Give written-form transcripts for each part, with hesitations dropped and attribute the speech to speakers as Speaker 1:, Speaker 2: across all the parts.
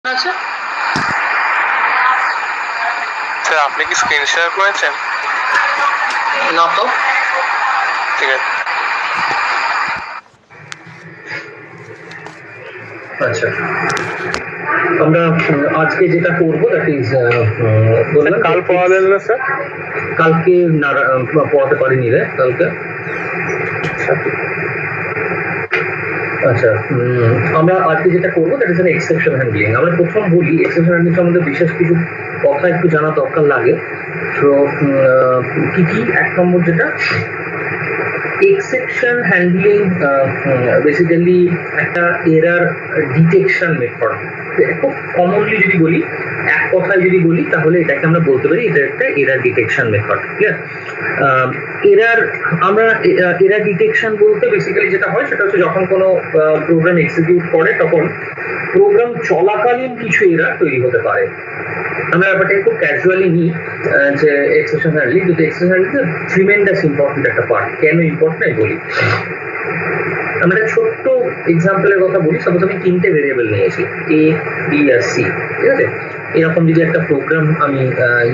Speaker 1: আছে
Speaker 2: স্যার আপনি কি স্ক্রিন শেয়ার করেছেন?
Speaker 1: না তো।
Speaker 2: ঠিক আছে।
Speaker 1: আচ্ছা, আমরা আজকে যেটা করবো দ্যাট ইজ
Speaker 2: কাল পড়ালেন না স্যার?
Speaker 1: কালকে না পড়াতে পারিনি রে কালকে। আচ্ছা, আমরা আজকে যেটা করবো that is an exception handling. আমরা প্রথম বলি এক্সেপশন হ্যান্ডলিং সম্বন্ধে বিশেষ কিছু কথা একটু জানা দরকার লাগে। তো কি কি, এক নম্বর যেটা এক্সেপশন হ্যান্ডলিং বেসিক্যালি একটা এরার ডিটেকশন মেথড। খুব কমনলি যদি বলি, এক কথায় যদি বলি, তাহলে এটাকে আমরা বলতে পারি এটা একটা error detection method. Clear? Error, আমরা এরার ডিটেকশন বলতে বেসিক্যালি যেটা হয় সেটা হচ্ছে যখন কোনো প্রোগ্রাম এক্সিকিউট করে তখন প্রোগ্রাম চলাকালীন কিছু এরার তৈরি হতে পারে। আমরা ব্যাপারটাকে খুব ক্যাজুয়ালি নিই যে এক্সেপশন হ্যান্ডলিং, কিন্তু এক্সেপশন হ্যান্ডলিং ট্রিমেন্ডাস ইম্পর্টেন্ট একটা পার্ট। কেন ইম্পর্টেন্ট আমি বলি। আমরা একটা ছোট্ট এক্সাম্পলের কথা বলি। সাপোজ আমি তিনটে ভেরিয়েবল নিয়েছি, এ, বি আর সি। ঠিক আছে? এরকম যদি একটা প্রোগ্রাম আমি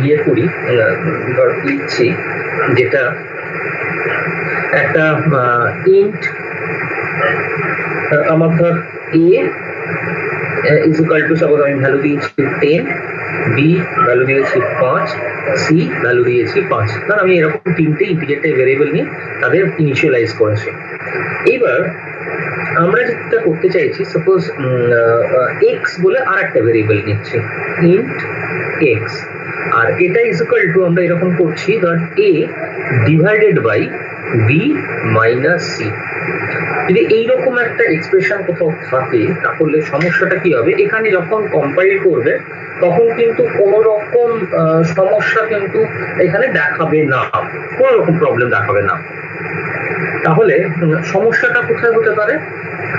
Speaker 1: ইয়ে করি, লিখছি, যেটা একটা ইন্ট আমার ধর এ ইজ ইকুয়াল টু, সাপোজ আমি ভ্যালু দিয়েছি 10, বি ভ্যালু দিয়েছি 5, সি ভ্যালু দিয়েছি 5। কারণ আমি এরকম তিনটে ইন্টিজার ভেরিয়েবল নিয়ে তাদের ইনিশিয়ালাইজ করেছি। এইবার আমরা যেটা করতে চাইছি, সাপোজ এক্স বলে আর একটা ভেরিয়েবল নিচ্ছি, ইন্ট এক্স, আর এটা ইজ ইকুয়াল টু আমরা এরকম করছি ধর A divided by B minus C. যদি এইরকম একটা এক্সপ্রেশন কোথাও থাকে তাহলে সমস্যাটা কি হবে, এখানে যখন কম্পাইল করবে তখন কিন্তু কোন রকম সমস্যা কিন্তু এখানে দেখাবে না, কোন রকম প্রবলেম দেখাবে না। তাহলে সমস্যাটা কোথায় হতে পারে?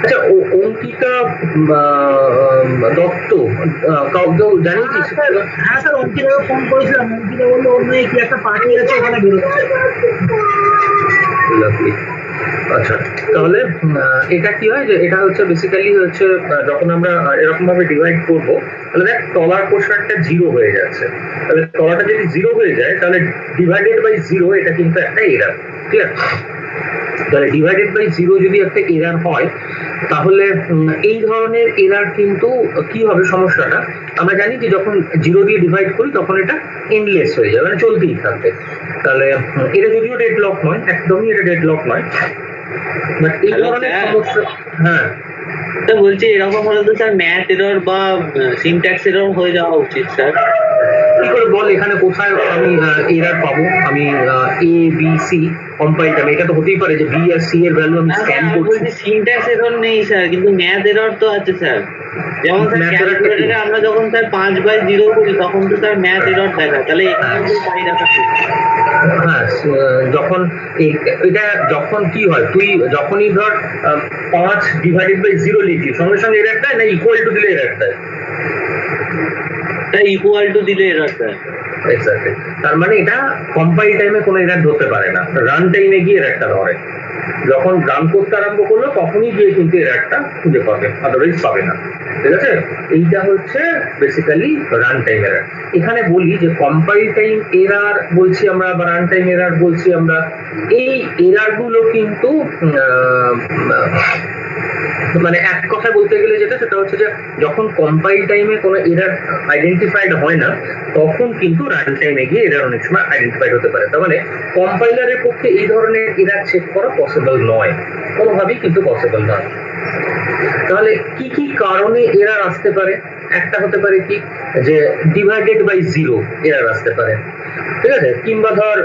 Speaker 1: আচ্ছা, অঙ্কিতা দত্ত কাউকে জানিয়েছিস?
Speaker 3: হ্যাঁ স্যার, অঙ্কিতাকে ফোন করেছিলাম। অঙ্কিতা বললো ওর মেয়ে কি একটা পার্টি আছে, ওখানে বেরোচ্ছে।
Speaker 1: লাভলি। আচ্ছা, তাহলে এটা কি হয় যে এটা হচ্ছে বেসিক্যালি হচ্ছে যখন আমরা এরকম ভাবে ডিভাইড করবো তাহলে দেখ তলার পোর্শনটা 0 হয়ে যাচ্ছে। তাহলে তলাটা যদি 0 হয়ে যায় তাহলে ডিভাইডেড বাই 0 এটা কিন্তু একটা এরার। ঠিক আছে? তাহলে ডিভাইডেড বাই 0 যদি একটা এরার হয় তাহলে এই ধরনের এরার কিন্তু কি হবে সমস্যাটা, আমরা জানি যে যখন 0 দিয়ে ডিভাইড করি তখন এটা এন্ডলেস হয়ে যাবে, মানে চলতেই থাকবে। তাহলে এটা যদিও ডেডলক নয়, একদমই এটা ডেডলক নয়, বাট এই ধরনের সমস্যা। হ্যাঁ
Speaker 4: বলছি, এরকম হলে তো স্যার ম্যাথ এরর বা সিনট্যাক্স এরর হয়ে যাওয়া উচিত স্যার।
Speaker 1: কি করে বল এখানে কোথায় আমি এরার পাবো? আমি A B C compile time, এটা তো হতেই পারে যে বি আর সি এর ভ্যালু আমি স্ক্যান করছি।
Speaker 4: সিনট্যাক্স এরর নেই স্যার, কিন্তু ম্যাথ এরর তো আছে স্যার। যেমন স্যার ক্যালকুলেটরে আমরা যখন স্যার 5/0 করি তখন তো স্যার ম্যাথ এরর দেখা, তাহলে এখানে তো তাই দেখা।
Speaker 1: হ্যাঁ, যখন এটা যখন কি হয়, তুই যখনই ধর 5 ডিভাইডেড বাই 0 লিখি সঙ্গে সঙ্গে এরার দেয় না ইকুয়াল টু দিলে এরার দেয়?
Speaker 4: ইকুয়াল টু দিলে এরর দেয়।
Speaker 1: এক্স্যাক্টলি। তার মানে এটা কম্পাইল টাইমে কোনো এরার ধরতে পারে না, রান টাইমে গিয়ে এরারটা ধরে। যখন রান করতে আরম্ভ করলো তখনই গিয়ে কিন্তু এরারটা খুঁজে পাবে, আদারওয়াইজ পাবে না। ঠিক আছে? এইটা হচ্ছে বেসিক্যালি রান টাইম এরার। এখানে বলি যে কম্পাইল টাইম এরার বলছি আমরা বা রান টাইম এরার বলছি আমরা, এই এরার গুলো কিন্তু মানে এক কথায় বলতে গেলে যেটা সেটা হচ্ছে যে যখন কম্পাইল টাইমে কোনো এরার আইডেন্টিফাইড হয় না তখন কিন্তু রান টাইমে গিয়ে এরার অনেক সময় আইডেন্টিফাইড হতে পারে। তার মানে কম্পাইলারের পক্ষে এই ধরনের এরার চেক করা পসিবল নয়, কোনোভাবেই কিন্তু পসিবল নয়। তাহলে কি কি কারণে এরার আসতে পারে? একটা হতে পারে কি যে ডিভাইডেড বাই 0 এরার আসতে পারে। ঠিক আছে? কিংবা ধর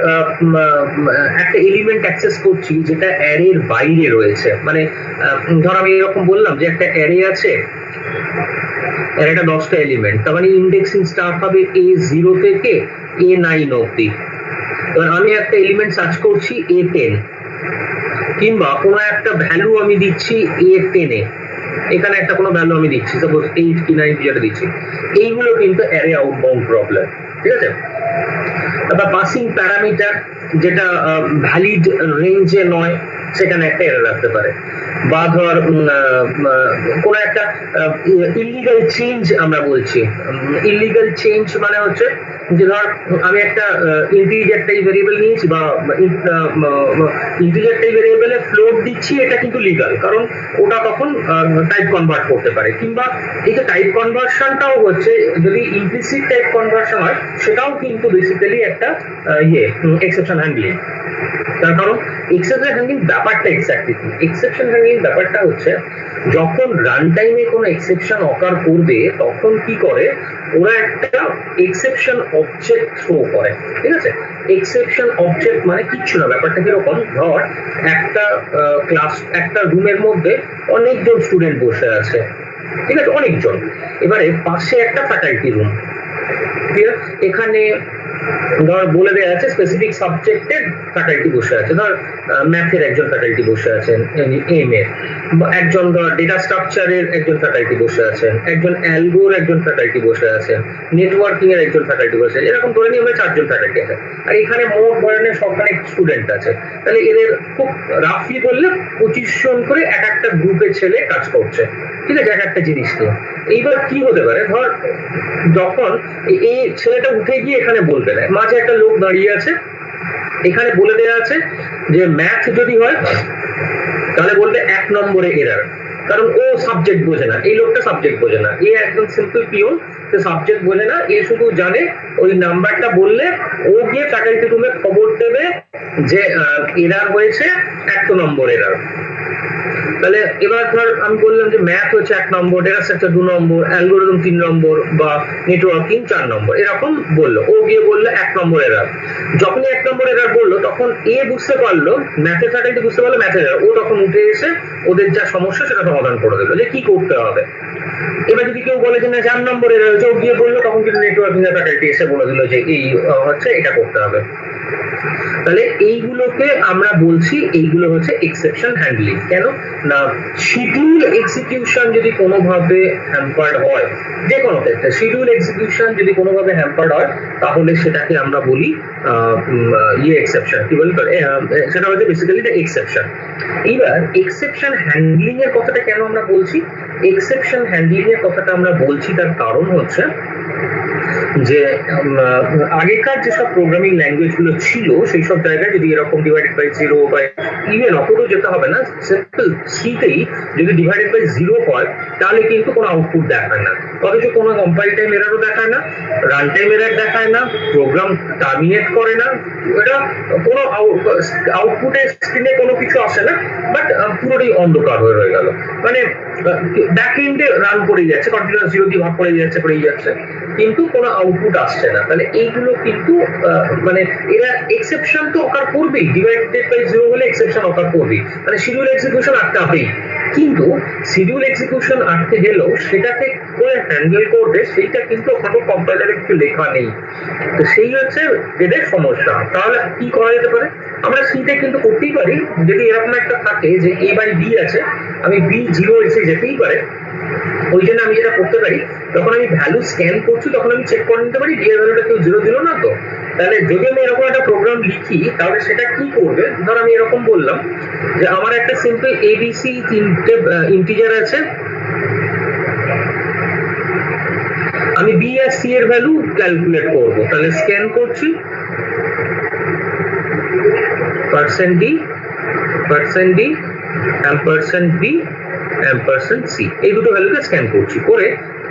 Speaker 1: একটা এলিমেন্ট অ্যাক্সেস করছি যেটা অ্যারের বাইরে রয়েছে, মানে ধর আমি এরকম বললাম যে একটা অ্যারে আছে, অ্যারেটা 10টা এলিমেন্ট, তার মানে ইন্ডেক্সিং স্টার্ট হবে A0 থেকে A9 অবধি। এবার আমি একটা এলিমেন্ট সার্চ করছি A10, কিংবা কোনো একটা ভ্যালু আমি দিচ্ছি A10 এ, এখানে একটা কোনো ভ্যালু আমি দিচ্ছি, সাপোজ 8 কি 9 যেটা দিচ্ছি, এইগুলো কিন্তু অ্যারে আউটবাউন্ড প্রবলেম। ঠিক আছে? তারপর পাসিং প্যারামিটার যেটা ভ্যালিড রেঞ্জে নয়, সেখানে একটা এরর আসতে পারে। বা ধর কোনো একটা ইলিগাল চেঞ্জ আমরা বলছি। ইলিগাল চেঞ্জ মানে হচ্ছে যে ধর আমি একটা ইন্টিজারটাই ভেরিয়েবল নিয়েছি বা ইন্টিজারটাই ভেরিয়েবলে ফ্লোট দিচ্ছি, এটা কিন্তু লিগাল, কারণ ওটা তখন টাইপ কনভার্ট করতে পারে। কিংবা এই যে টাইপ কনভার্সনটাও হচ্ছে, যদি ইমপ্লিসিট টাইপ কনভার্সন হয় সেটাও কিন্তু বেসিক্যালি একটা এক্সেপশন হ্যান্ডলিং। তার কারণ এক্সেপশন হ্যান্ডলিং ব্যাপারটা এক্স্যাক্টলি কি? এক্সেপশন হ্যান্ডলিং ব্যাপারটা হচ্ছে যখন রান টাইমে কোনো এক্সেপশন অকার করবে তখন কি করে, ওরা একটা এক্সেপশন অবজেক্ট থ্রো করে। ঠিক আছে, এক্সেপশন অবজেক্ট মানে কিচ্ছু না, ব্যাপারটা কিরকম, ধর একটা ক্লাস, একটা রুমের মধ্যে অনেকজন স্টুডেন্ট বসে আছে, ঠিক আছে, অনেকজন। এবারে পাশে একটা ফ্যাকাল্টি রুম, ঠিক আছে, এখানে ধর বলে দেওয়া আছে স্পেসিফিক সাবজেক্টের ফ্যাকাল্টি বসে আছে, ধর ম্যাথের একজন ফ্যাকাল্টি বসে আছেন, এম এর একজন, ধর ডেটা স্ট্রাকচারের একজন ফ্যাকাল্টি বসে আছেন, একজন অ্যালগোর একজন ফ্যাকাল্টি বসে আছেন, নেটওয়ার্কিং এর একজন ফ্যাকাল্টি বসে আছে, এরকম ধরে নিয়ে আমরা 4 জন ফ্যাকাল্টি আছে। আর এখানে মোট ধরনের সবখানে স্টুডেন্ট আছে, তাহলে এদের খুব রাফলি বললে 25 জন করে এক একটা গ্রুপের ছেলে কাজ করছে, ঠিক আছে, এক একটা জিনিস নিয়ে। এইবার কি হতে পারে, ধর যখন এই ছেলেটা উঠে গিয়ে এখানে বলবে না, মাঝে একটা লোক দাঁড়িয়ে আছে, এখানে বলে দেওয়া আছে যে ম্যাথ যদি হয় তাহলে বলবে 1 নম্বরে এরার, কারণ ও সাবজেক্ট বোঝে না, এই লোকটা সাবজেক্ট বোঝে না, এ একদম সিম্পল পিওন, সে সাবজেক্ট বোঝে না, এ শুধু জানে ওই নাম্বারটা বললে ও গিয়ে ফ্যাকাল্টি রুমে খবর দেবে যে এরার হয়েছে 1 নম্বর এরার। তাহলে এবার ধর আমি বললাম যে ম্যাথ হচ্ছে 1 নম্বর, ডেটা স্ট্রাকচার 2 নম্বর, অ্যালগোরিদম 3 নম্বর বা নেটওয়ার্কিং 4 নম্বর, এরকম বললো, ও গিয়ে বললো 1 নম্বর এরার। যখনই 1 নম্বর এরার বললো তখন এ বুঝতে পারলো, ম্যাথের ফ্যাকাল্টি বুঝতে পারলো ম্যাথের এরার, ও তখন উঠে এসে ওদের যা সমস্যা সেটা সমাধান করে দিল, যে কি করতে হবে। এবার যদি কেউ বলে যে না 4 নম্বর এরার হচ্ছে, ও গিয়ে বললো, তখন কিন্তু নেটওয়ার্কিং এর ফ্যাকাল্টি এসে বলে দিল যে এই হচ্ছে, এটা করতে হবে। তাহলে এইগুলোকে আমরা বলছি, এইগুলো হচ্ছে এক্সেপশন হ্যান্ডলিং। কেন না, শিডিউল এক্সিকিউশন যদি কোনোভাবে হ্যাম্পার্ড হয়, যে কোনো ক্ষেত্রে শিডিউল এক্সিকিউশন যদি কোনোভাবে হ্যাম্পার্ড হয়, তাহলে সেটাকে আমরা বলি এক্সেপশন। কি বলি, সেটা হচ্ছে বেসিক্যালি এক্সেপশন। এইবার এক্সেপশন হ্যান্ডলিং এর কথাটা কেন আমরা বলছি, এক্সেপশন হ্যান্ডলিং এর কথাটা আমরা বলছি তার কারণ হচ্ছে যে আগেকার যেসব প্রোগ্রামিং ল্যাঙ্গুয়েজ গুলো ছিল সেই সব জায়গায় যদি এরকম ডিভাইডেড বাই 0 বা ইভেন অতটাও যেতে হবে না, সিম্পল সিতেই যদি ডিভাইডেড বাই 0 হয় তাহলে কিন্তু কোনো আউটপুট দেখায় না, অথচ কোনো কম্পাইল টাইম এরারও দেখায় না, রান টাইম এরার দেখায় না, প্রোগ্রাম টার্মিনেট করে না, এটা কোনো আউটপুটে স্ক্রিনে কোনো কিছু আসে না, বাট পুরোটাই অন্ধকার হয়ে রয়ে গেল, মানে ব্যাক এন্ডে রান করে যাচ্ছে, কন্টিনিউয়াস 0 দিয়ে ভাগ করে যাচ্ছে, কিন্তু কোনো আউটপুট আসছে না। তাহলে এইগুলো কিন্তু মানে এরা এক্সেপশন তো অকার করবেই, ডিভাইডেড বাই 0 হলে এক্সেপশন অকার করবেই, মানে শিডিউল এক্সিকিউশন আটকাবেই। কিন্তু শিডিউল এক্সিকিউশন আটকে গেলেও সেটাকে করে হ্যান্ডেল করবে সেইটা কিন্তু ওখানে কম্পাইলারে কিছু লেখা নেই, তো সেই হচ্ছে এদের সমস্যা। তাহলে কি করা যেতে পারে, আমরা সিতে কিন্তু করতেই পারি, যদি এরকম একটা থাকে যে a বাই b আছে, আমি b 0 এসে যেতেই পারে, ওই জন্য আমি যেটা করতে পারি, যখন আমি ভ্যালু স্ক্যান করছি তখন আমি চেক করে নিতে পারি d এর ভ্যালুটা কেউ 0 দিল না তো। তাহলে যদি আমি এরকম একটা প্রোগ্রাম লিখি তাহলে সেটা কি করবে, ধর আমি এরকম বললাম যে আমার একটা সিম্পল abc 3টে ইন্টিজার আছে, আমি b আর c এর ভ্যালু ক্যালকুলেট করব, তাহলে স্ক্যান করছি %d %b %c, এই দুটো ভ্যালুকে স্ক্যান করছি, করে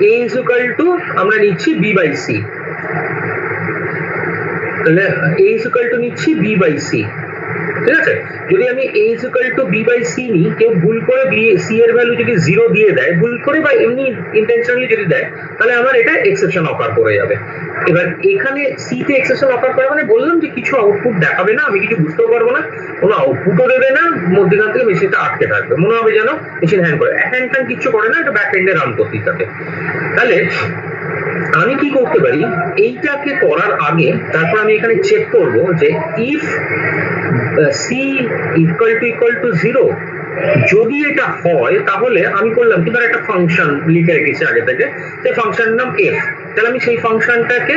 Speaker 1: a is equal to আমরা নিচ্ছি b by c, তাহলে a is equal to নিচ্ছি b by c, ঠিক আছে। যদি আমি a is equal to b by c নিই, কেউ ভুল করে c এর ভ্যালু যদি 0 দিয়ে দেয়, ভুল করে বা এমনি ইন্টেনশনালি যদি দেয়, তাহলে আমার এটা এক্সেপশন অকার করে যাবে। এবার এখানে c তে এক্সেপশন অকার করে মানে বললাম যে কিছু আউটপুট দেখাবে না, আমি কিছু বুঝতেও পারবো না, কোনো আউটপুটও দেবে না, মধ্যখান থেকে মেশিনটা আটকে থাকবে, মনে হবে যেন মেশিন হ্যান্ড করে, হ্যান্ড কিছু করে না, এটা ব্যাক এন্ডে রান করতেই থাকে। তাহলে আমি কি করতে পারি, এইটাকে করার আগে তারপর আমি এখানে চেক করব যে ইফ c equal to 0, যদি এটা হয় তাহলে আমি করলাম কি, ধর একটা ফাংশন লিখে রেখেছি আগে থেকে, সেই ফাংশনের নাম f, তাহলে আমি সেই ফাংশনটাকে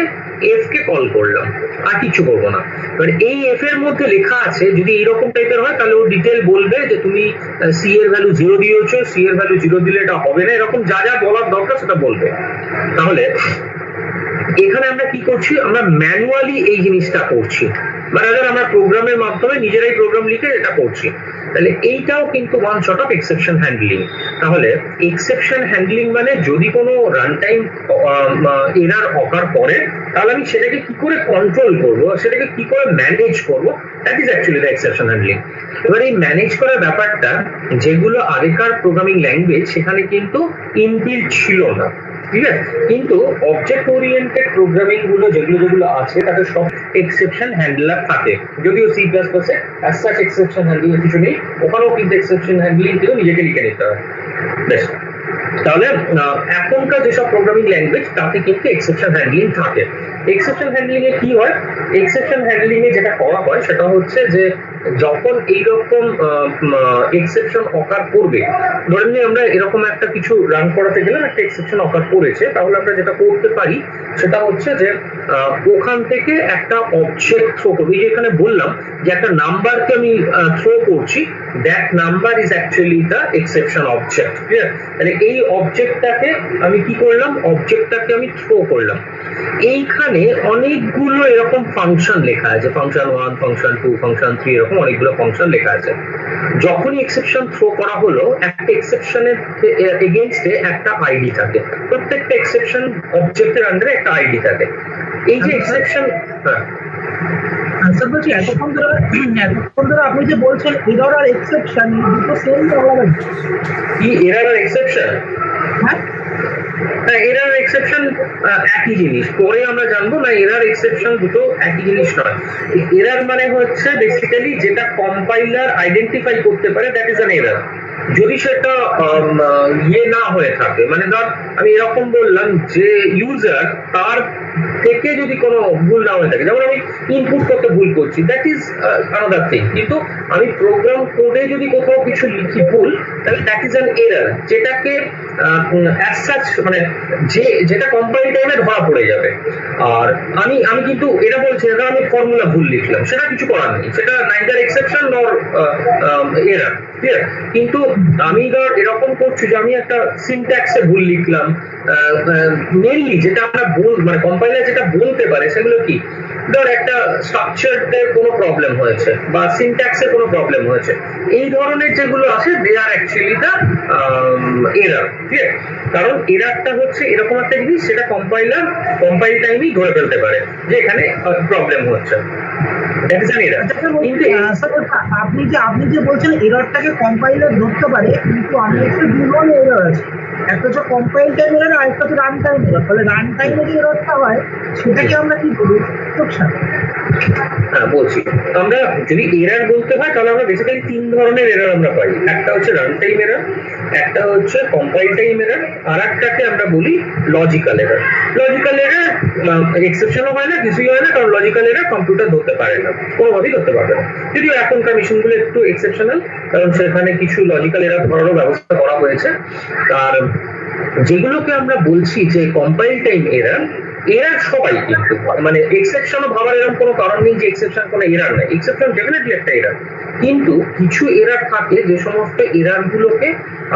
Speaker 1: এফ কে কল করলাম, আর কিছু করবো না। এবার এই এফ এর মধ্যে লেখা আছে, যদি এইরকম টাইপের হয় তাহলে ও ডিটেল বলবে যে তুমি সি এর ভ্যালু 0 দিয়েছো, সি এর ভ্যালু 0 দিলে এটা হবে না, এরকম যা যা বলার দরকার সেটা বলবে। তাহলে এখানে আমরা কি করছি, আমরা ম্যানুয়ালি এই জিনিসটা করছি, মানে আমরা প্রোগ্রামের মাধ্যমে নিজেরাই প্রোগ্রাম লিখে এটা করছি। তাহলে এইটাও কিন্তু one short of exception handling. তাহলে এক্সেপশন হ্যান্ডলিং মানে যদি কোনো রান টাইম এরার অকার করে, তাহলে আমি সেটাকে কি করে কন্ট্রোল করব, সেটাকে কি করে ম্যানেজ করব, that is actually the exception handling. এবার এই ম্যানেজ করার ব্যাপারটা যেগুলো আগেকার প্রোগ্রামিং ল্যাঙ্গুয়েজ সেখানে কিন্তু ইনবিল্ট ছিল না, ঠিক আছে? কিন্তু অবজেক্ট ওরিয়েন্টেড প্রোগ্রামিং গুলো যেগুলো আছে তাতে সব এক্সেপশন হ্যান্ডলার থাকে, যদিও সি প্লাস প্লাসে অ্যাজ সাচ এক্সেপশন হ্যান্ডলিং কিছু নেই, ওখানেও কিন্তু এক্সেপশন হ্যান্ডলিং কিন্তু নিজেকে লিখে নিতে হয়। বেশ, তাহলে এখনকার যেসব প্রোগ্রামিং ল্যাঙ্গুয়েজ তাতে কিন্তু এক্সেপশন হ্যান্ডলিং থাকে। এক্সেপশন হ্যান্ডলিং এ কি হয়, এক্সেপশন হ্যান্ডলিং এ যেটা করা হয় সেটা হচ্ছে যে যখন এইরকম এক্সেপশন অকার করবে, ধরে নিয়ে আমরা এরকম একটা কিছু রান করাতে গেলাম, একটা এক্সেপশন অকার করেছে, তাহলে আমরা যেটা করতে পারি সেটা হচ্ছে যে ওখান থেকে একটা অবজেক্ট থ্রো করবো। এই যে এখানে বললাম যে একটা নাম্বারকে আমি থ্রো করছি, that number is actually the exception object, ঠিক আছে? তাহলে এই অবজেক্টটাকে আমি কি করলাম, অবজেক্টটাকে আমি থ্রো করলাম। এইখানে অনেকগুলো এরকম ফাংশন লেখা আছে, ফাংশন 1, ফাংশন 2, ফাংশন 3, এরকম অনেকগুলো ফাংশন লেখা আছে। যখনই এক্সেপশন থ্রো করা হলো, একটা এক্সেপশনের এগেইনস্টে একটা আইডি থাকে, প্রত্যেকটা এক্সেপশন অবজেক্টের আন্ডারে একটা আইডি থাকে। এই যে এক্সেপশন,
Speaker 3: স্যার বলছি এতক্ষণ ধরে আপনি যে বলছেন এরর আর এক্সেপশন দুটো সেম আলাদা,
Speaker 1: কি এরর আর এক্সেপশন?
Speaker 3: হ্যাঁ
Speaker 1: হ্যাঁ, এরর এক্সেপশন একই জিনিস, পরে আমরা জানবো না এরর এক্সেপশন দুটো একই জিনিস নয়। এরর মানে হচ্ছে বেসিক্যালি যেটা কম্পাইলার আইডেন্টিফাই করতে পারে, দ্যাট ইজ অ্যান এরর। যদি সেটা ইয়ে না হয়ে থাকে, মানে ধর আমি এরকম বললাম যে ইউজার তার থেকে যদি কোনো ভুল না হয়ে থাকে, যেমন আমি ইনপুট করতে ভুল করছি, দ্যাট ইজ আনাদার থিং, কিন্তু আমি প্রোগ্রাম কোডে যদি কোথাও কিছু লিখি ভুল, তাহলে দ্যাট ইজ অ্যান এরর, যেটাকে অ্যাজ সাচ মানে যেটা কম্পাইল টাইমে ধরা পড়ে যাবে। আর আমি কিন্তু এটা বলছি না আমি ফর্মুলা ভুল লিখলাম, সেটা কিছু করার নেই, সেটা নাইদার এক্সেপশন নর এরর, ঠিক আছে? কিন্তু আমি ধর এরকম করছি যে আমি একটা সিনট্যাক্সে ভুল লিখলাম, মেইনলি যেটা আমরা মানে কম্পাইলার যেটা বলতে পারে সেগুলো কি, ধর একটা স্ট্রাকচারে কোনো প্রবলেম হয়েছে বা সিনট্যাক্সে কোনো প্রবলেম হয়েছে, এই ধরনের যেগুলো আছে দে আর অ্যাকচুয়ালি দ্য এরর, ঠিক আছে? কারণ এররটা হচ্ছে এরকম একটা জিনিস সেটা কম্পাইল টাইমই ধরে ফেলতে পারে যে এখানে প্রবলেম হচ্ছে, দ্যাট ইজ অ্যান এরর। কিন্তু
Speaker 3: আপনি যে বলছেন এররটাকে কম্পাইলার ধরতে পারে, কিন্তু আমি একটু দু ধরনের এরর আছে, একটা হচ্ছে কম্পাইল টাইম এরর আর একটা হচ্ছে রান টাইম এরর। তাহলে রান টাইমে যে এররটা হয় সেটাকে আমরা কি বলি?
Speaker 1: হ্যাঁ বলছি, আমরা যদি এরর বলতে হয় তাহলে আমরা বেসিক্যালি তিন ধরনের এরর আমরা পাই। একটা হচ্ছে রান টাইম এরর, একটা হচ্ছে কম্পাইল টাইম এরর, আর একটাকে আমরা বলি লজিক্যাল এরর। লজিক্যাল এরর এক্সেপশনও হয় না, কিছুই হয় না, কারণ লজিক্যাল এরর কম্পিউটার ধরতে পারে না, কোনোভাবেই ধরতে পারবে না। যদিও এখনকার মেশিনগুলো একটু এক্সেপশনাল, কারণ সেখানে কিছু লজিক্যাল এরর ধরারও ব্যবস্থা করা হয়েছে। আর যেগুলোকে আমরা বলছি যে কম্পাইল টাইম এরর, এরর সবাই কিন্তু মানে এক্সেপশনও ভাবার এরকম কোনো কারণ নেই যে এক্সেপশন কোনো এরর নাই, এক্সেপশন ডেফিনেটলি একটা এরর, কিন্তু কিছু এরর থাকে যে সমস্ত এরর গুলোকে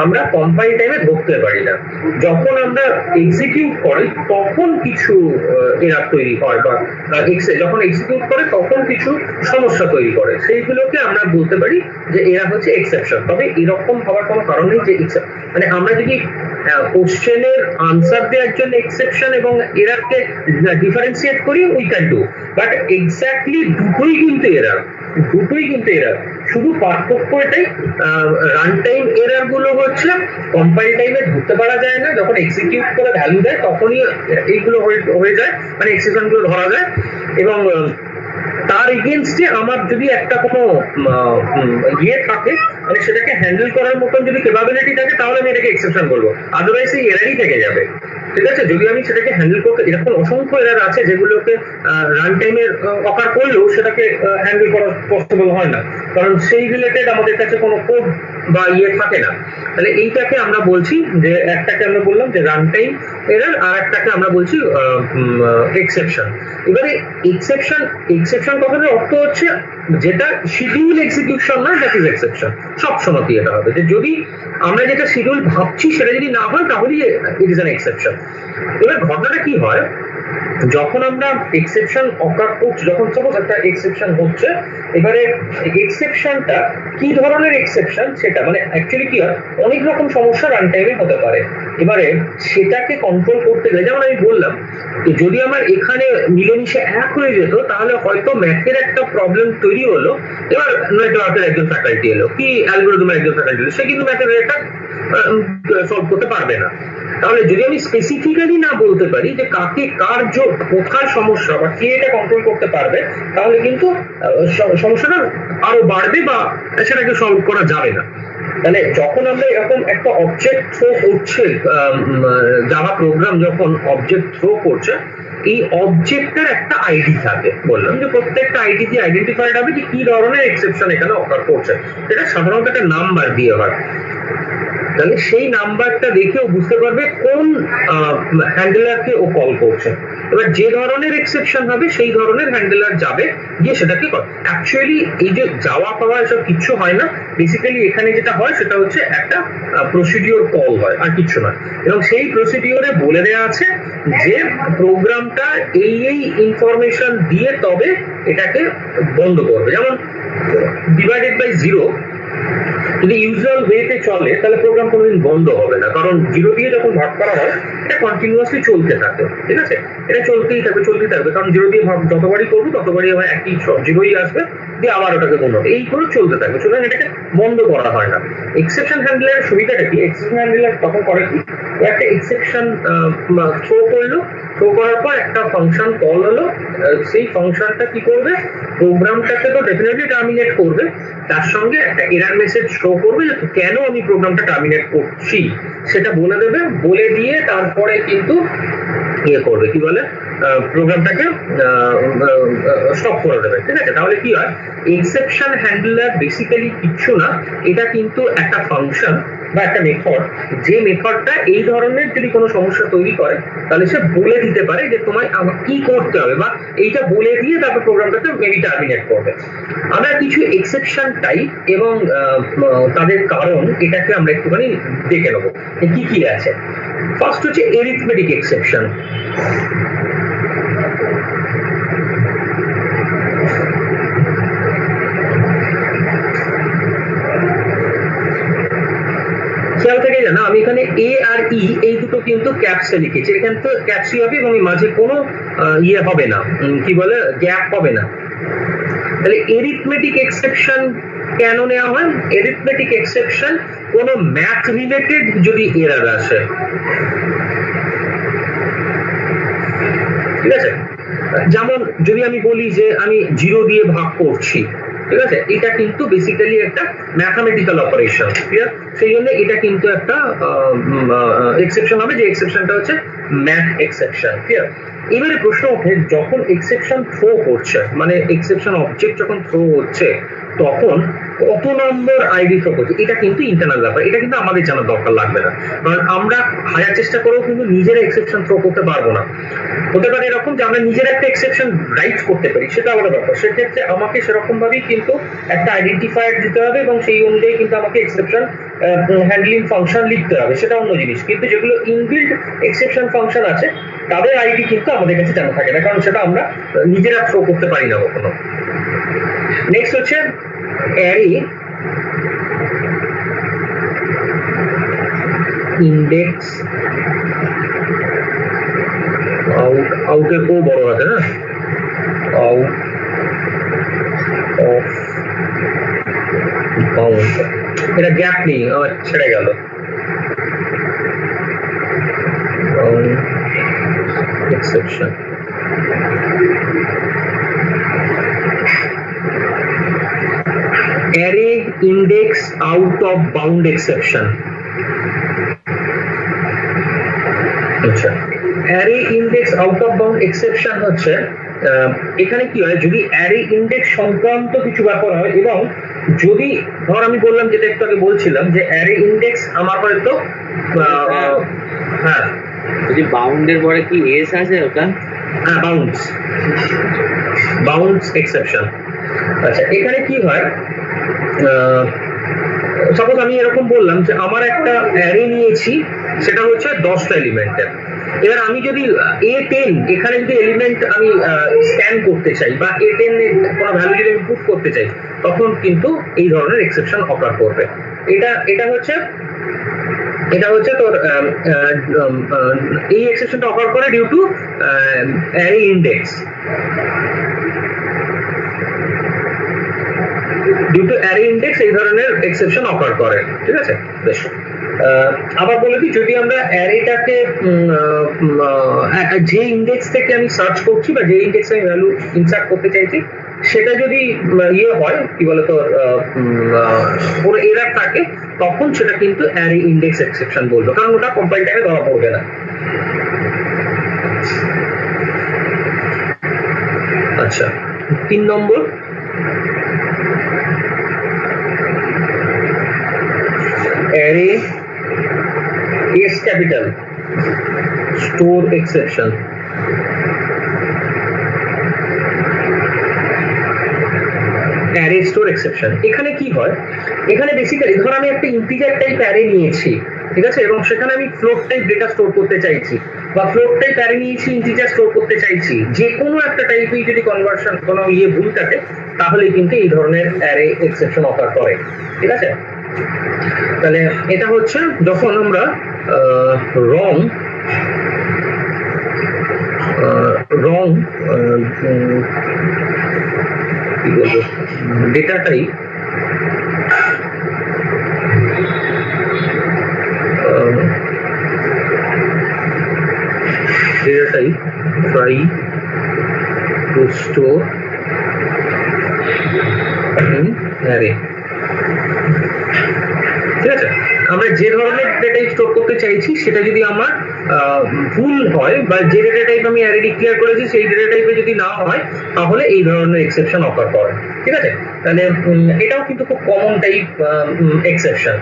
Speaker 1: আমরা কম্পাইল টাইমে ধরতে পারি না। যখন আমরা এক্সিকিউট করি তখন কিছু এরর তৈরি হয়, বা যখন এক্সিকিউট করে তখন কিছু সমস্যা তৈরি করে, সেইগুলোকে আমরা বলতে পারি যে এরা হচ্ছে এক্সেপশন। তবে এরকম হওয়ার কোনো কারণ নেই যে মানে আমরা যদি কোশ্চেনের আনসার দেওয়ার জন্য এক্সেপশন এবং এররকে ডিফারেন্সিয়েট করি, we can do, but exactly দুটোই কিন্তু এরর, শুধু পার্থক্য এটাই, রান টাইম এরর গুলো হচ্ছে কম্পাইল টাইমে ধরতে পারা যায় না, যখন এক্সিকিউট করে ভ্যালু দেয় তখনই এইগুলো হয়ে যায়, মানে এক্সেপশন গুলো ধরা যায়। এবং তার এগেইনস্টে আমার যদি একটা কোনো ইয়ে থাকে, মানে সেটাকে হ্যান্ডেল করার মতন যদি ক্যাপাবিলিটি থাকে, তাহলে আমি এটাকে এক্সেপশন বলবো, আদারওয়াইজ এই এররই থেকে যাবে, ঠিক আছে? যদি আমি সেটাকে হ্যান্ডেল করতে, এরকম অসংখ্য এরর আছে যেগুলোকে রান টাইমের অকার করলেও সেটাকে হ্যান্ডেল করা পসিবল হয় না, কারণ সেই রিলেটেড আমাদের কাছে কোনো কোড বা ইয়ে থাকে না। তাহলে এইটাকে আমরা বলছি যে একটাকে আমরা বললাম যে রান টাইম এরর, আর একটাকে আমরা বলছি এক্সেপশন। এবারে এক্সেপশন কথাটার অর্থ হচ্ছে যেটা শিডিউল এক্সিকিউশন না, দ্যাট ইজ এক্সেপশন। সবসময় এটা হবে যে যদি আমরা যেটা শিডিউল ভাবছি সেটা যদি না হয় তাহলেই ইট ইজ অ্যান এক্সেপশন। এবার ঘটনাটা কি হয়, যখন আমরা এক্সেপশন অকার করছি, যখন সাপোজ একটা এক্সেপশন হচ্ছে, এবারে এক্সেপশনটা কি ধরনের এক্সেপশন সেটা মানে অ্যাকচুয়ালি কি হয়, অনেক রকম সমস্যা রান টাইমে হতে পারে। এবারে সেটাকে কন্ট্রোল করতে গেলে যেমন আমি বললাম যদি আমার এখানে মিলেমিশে এক হয়ে যেত তাহলে হয়তো ম্যাথের একটা প্রবলেম তৈরি হলো, এবার নেটওয়ার্কের একজন ফ্যাকাল্টি এলো কি অ্যালগরিদমের একজন ফ্যাকাল্টি এলো, সে কিন্তু ম্যাথের এটা সলভ করতে পারবে না। তাহলে যদি আমি স্পেসিফিক্যালি না বলতে পারি যে কাকে কার কোথায় সমস্যা বা কে এটা কন্ট্রোল করতে পারবে, তাহলে কিন্তু সমস্যাটা আরো বাড়বে বা সেটাকে সলভ করা যাবে না। তাহলে যখন আমরা এরকম একটা অবজেক্ট থ্রো করছে, জাভা প্রোগ্রাম যখন অবজেক্ট থ্রো করছে, এই অবজেক্টের একটা আইডি থাকে, বললাম যে প্রত্যেকটা আইডি দিয়ে আইডেন্টিফাইড হবে যে কি ধরনের এক্সেপশন এখানে অকার করছে, এটা সাধারণত একটা নাম্বার দিয়ে হয়। তাহলে সেই নাম্বারটা দেখেও বুঝতে পারবে কোন হ্যান্ডেলারকে ও কল করছে। এবার যে ধরনের এক্সেপশন হবে সেই ধরনের হ্যান্ডেলার যাবে গিয়ে সেটাকে অ্যাকচুয়ালি এই যে যাওয়া পাওয়া এসব কিচ্ছু হয় না, বেসিক্যালি এখানে যেটা হয় সেটা হচ্ছে একটা প্রসিডিওর কল হয় আর কিচ্ছু না। এবং সেই প্রসিডিওরে বলে দেওয়া আছে যে প্রোগ্রামটা এই ইনফরমেশন দিয়ে তবে এটাকে বন্ধ করবে। যেমন ডিভাইডেড বাই 0 যদি ইউজুয়াল ওয়েতে চলে তাহলে প্রোগ্রাম কোনোদিন বন্ধ হবে না, কারণ 0 দিয়ে যখন ভাগ করা হয় এটা কন্টিনিউয়াসলি চলতে থাকে, ঠিক আছে, এটা চলতেই থাকবে কারণ 0 দিয়ে ভাগ যতবারই করবো ততবারই হয় একই 0ই আসবে, দিয়ে আবার ওটাকে গুণ হবে, এই করে চলতে থাকবে, সুতরাং এটাকে বন্ধ করা হয় না। এক্সেপশন হ্যান্ডলারের সুবিধাটা কি, এক্সেপশন হ্যান্ডলার তখন করে কি, একটা এক্সেপশন থ্রো করলো, থ্রো করার পর একটা ফাংশন কল হলো, সেই ফাংশনটা কি করবে, প্রোগ্রামটাকে তো ডেফিনেটলি টার্মিনেট করবে, তার সঙ্গে একটা এরর মেসেজ শো করবে যে কেন আমি প্রোগ্রামটা টার্মিনেট করছি সেটা বলে দেবে, বলে দিয়ে তারপরে কিন্তু ইয়ে করবে কি বলে প্রোগ্রামটাকে স্টপ করে দেবে, ঠিক আছে। তাহলে কি হয়, এক্সেপশন হ্যান্ডলার বেসিক্যালি কিচ্ছু না, এটা কিন্তু একটা ফাংশন বা একটা মেথড, যে মেথডটা এই ধরনের যদি কোনো সমস্যা তৈরি করে তাহলে সে বলে দিতে পারে যে তোমায় কি করতে হবে, বা এইটা বলে দিয়ে তারপর প্রোগ্রামটাকে মেবি টার্মিনেট করবে। আমরা কিছু এক্সেপশন টাইপ এবং তাদের কারণ এটাকে আমরা একটুখানি দেখে নেবো কি কি আছে। ফার্স্ট হচ্ছে এরিথমেটিক এক্সেপশন। খেয়াল থেকে জানা আমি এখানে এ আর ই এই দুটো কিন্তু ক্যাপসে লিখেছি, এখানে তো ক্যাপসি হবে এবং মাঝে কোনো ইয়ে হবে না, কি বলে গ্যাপ হবে না। তাহলে এরিথমেটিক এক্সেপশন কেন নেওয়া হয়, এরিথমেটিক এক্সেপশন কোনো ম্যাথ রিলেটেড যদি এরর আসে, ঠিক আছে, যেমন যদি আমি বলি যে আমি 0 দিয়ে ভাগ করছি, ঠিক আছে, এটা কিন্তু বেসিক্যালি একটা ম্যাথামেটিক্যাল অপারেশন, ঠিক আছে, সেই জন্য এটা কিন্তু একটা এক্সেপশন হবে, যে এক্সেপশনটা হচ্ছে ম্যাথ এক্সেপশন, ঠিক আছে। এবারে প্রশ্ন ওঠে যখন এক্সেপশন থ্রো করছে, মানে এক্সেপশন অবজেক্ট যখন থ্রো হচ্ছে তখন কত নম্বর আইডি থ্রো করছে, এটা কিন্তু ইন্টারনাল ব্যাপার, এটা কিন্তু আমাদের জানার দরকার লাগবে না, কারণ আমরা হাজার চেষ্টা করেও কিন্তু নিজেরা এক্সেপশন থ্রো করতে পারবো না। হতে পারে এরকম যে আমরা নিজের একটা এক্সেপশন রাইট করতে পারি, সেটা আলাদা ব্যাপার, সেক্ষেত্রে আমাকে সেরকম ভাবেই কিন্তু একটা আইডেন্টিফায়ার দিতে হবে এবং সেই অনুযায়ী কিন্তু আমাকে এক্সেপশন হ্যান্ডলিং ফাংশন লিখতে হবে, সেটা অন্য জিনিস। কিন্তু যেগুলো ইনবিল্ট এক্সেপশন ফাংশন আছে তাদের আইডি কিন্তু আমাদের কাছে জানা থাকে না, কারণ সেটা আমরা নিজেরা থ্রো করতে পারি না কখনো। নেক্সট হচ্ছে অ্যারে ইন্ডেক্স আউটের ও বড় হাতে না, আউট অফ বাউন্ড, এটা গ্যাপ নেই, আমার ছেড়ে গেল, exception. Array index out of bound exception. আচ্ছা, array index out of bound exception হচ্ছে এখানে কি হয়, যদি অ্যারে ইন্ডেক্স সংক্রান্ত কিছু ব্যাপার হয় এবং যদি ধর আমি বললাম, যেটা একটু আগে বলছিলাম, যে অ্যারে ইন্ডেক্স আমার হয়তো হ্যাঁ
Speaker 4: যদি বাউন্ডের পরে কি এস আছে ওটা?
Speaker 1: হ্যাঁ বাউন্স এক্সেপশন। আচ্ছা, এখানে কি হয়, সাপোজ আমি এরকম বললাম যে আমার একটা অ্যারে নিয়েছি, সেটা হচ্ছে 10টা এলিমেন্টের। এবার আমি যদি A10 এখানে যদি এলিমেন্ট আমি স্ক্যান করতে চাই, বা A10 এর কোনো ভ্যালু যদি আমি পুট করতে চাই, তখন কিন্তু এই ধরনের এক্সেপশন অকার করবে। এটা হচ্ছে তোর এই এক্সেপশনটা অকার করে ডিউ টু অ্যারে ইন্ডেক্স, এই ধরনের এক্সেপশন অকার করে। ঠিক আছে, বেশ। আবার বলে দিই, যদি আমরা অ্যারেটাকে যে ইন্ডেক্স থেকে আমি সার্চ করছি বা যে ইন্ডেক্সে আমি ভ্যালু ইনসার্ট করতে চাইছি, সেটা যদি ইয়ে হয়, কি বলে তোর পুরো এরার থাকে, তখন সেটা কিন্তু অ্যারে ইন্ডেক্স এক্সেপশন বলবো, কারণ ওটা কম্পাইল টাইমে ধরা পড়বে না। আচ্ছা, 3 নম্বর, array S capital store exception। array store exception এখানে কি হয়, এখানে বেসিক্যালি ধর আমি একটা ইন্টিজার টাইপ অ্যারে নিয়েছি, ঠিক আছে, এবং সেখানে আমি ফ্লোট টাইপ ডেটা স্টোর করতে চাইছি, বা ফ্লোট টাইপ অ্যারে নিয়েছি, ইন্টিজার স্টোর করতে চাইছি, যে কোনো একটা টাইপেই যদি কনভার্সন কোনো ভুল থাকে, তাহলে কিন্তু এই ধরনের অ্যারে এক্সেপশন অকার করে। ঠিক আছে, তাহলে এটা হচ্ছে যখন আমরা রং কি বলবো, data type try to store in array। ঠিক আছে, আমরা যে ধরনের ডেটা টাইপ স্টোর করতে চাইছি, সেটা যদি আমার ভুল হয়, বা যে ডেটা টাইপ আমি অ্যারে ডিক্লেয়ার করেছি সেই ডেটা টাইপে যদি না হয়, তাহলে এই ধরনের এক্সেপশন অকার করে। ঠিক আছে, তাহলে এটাও কিন্তু খুব কমন টাইপ এক্সেপশন।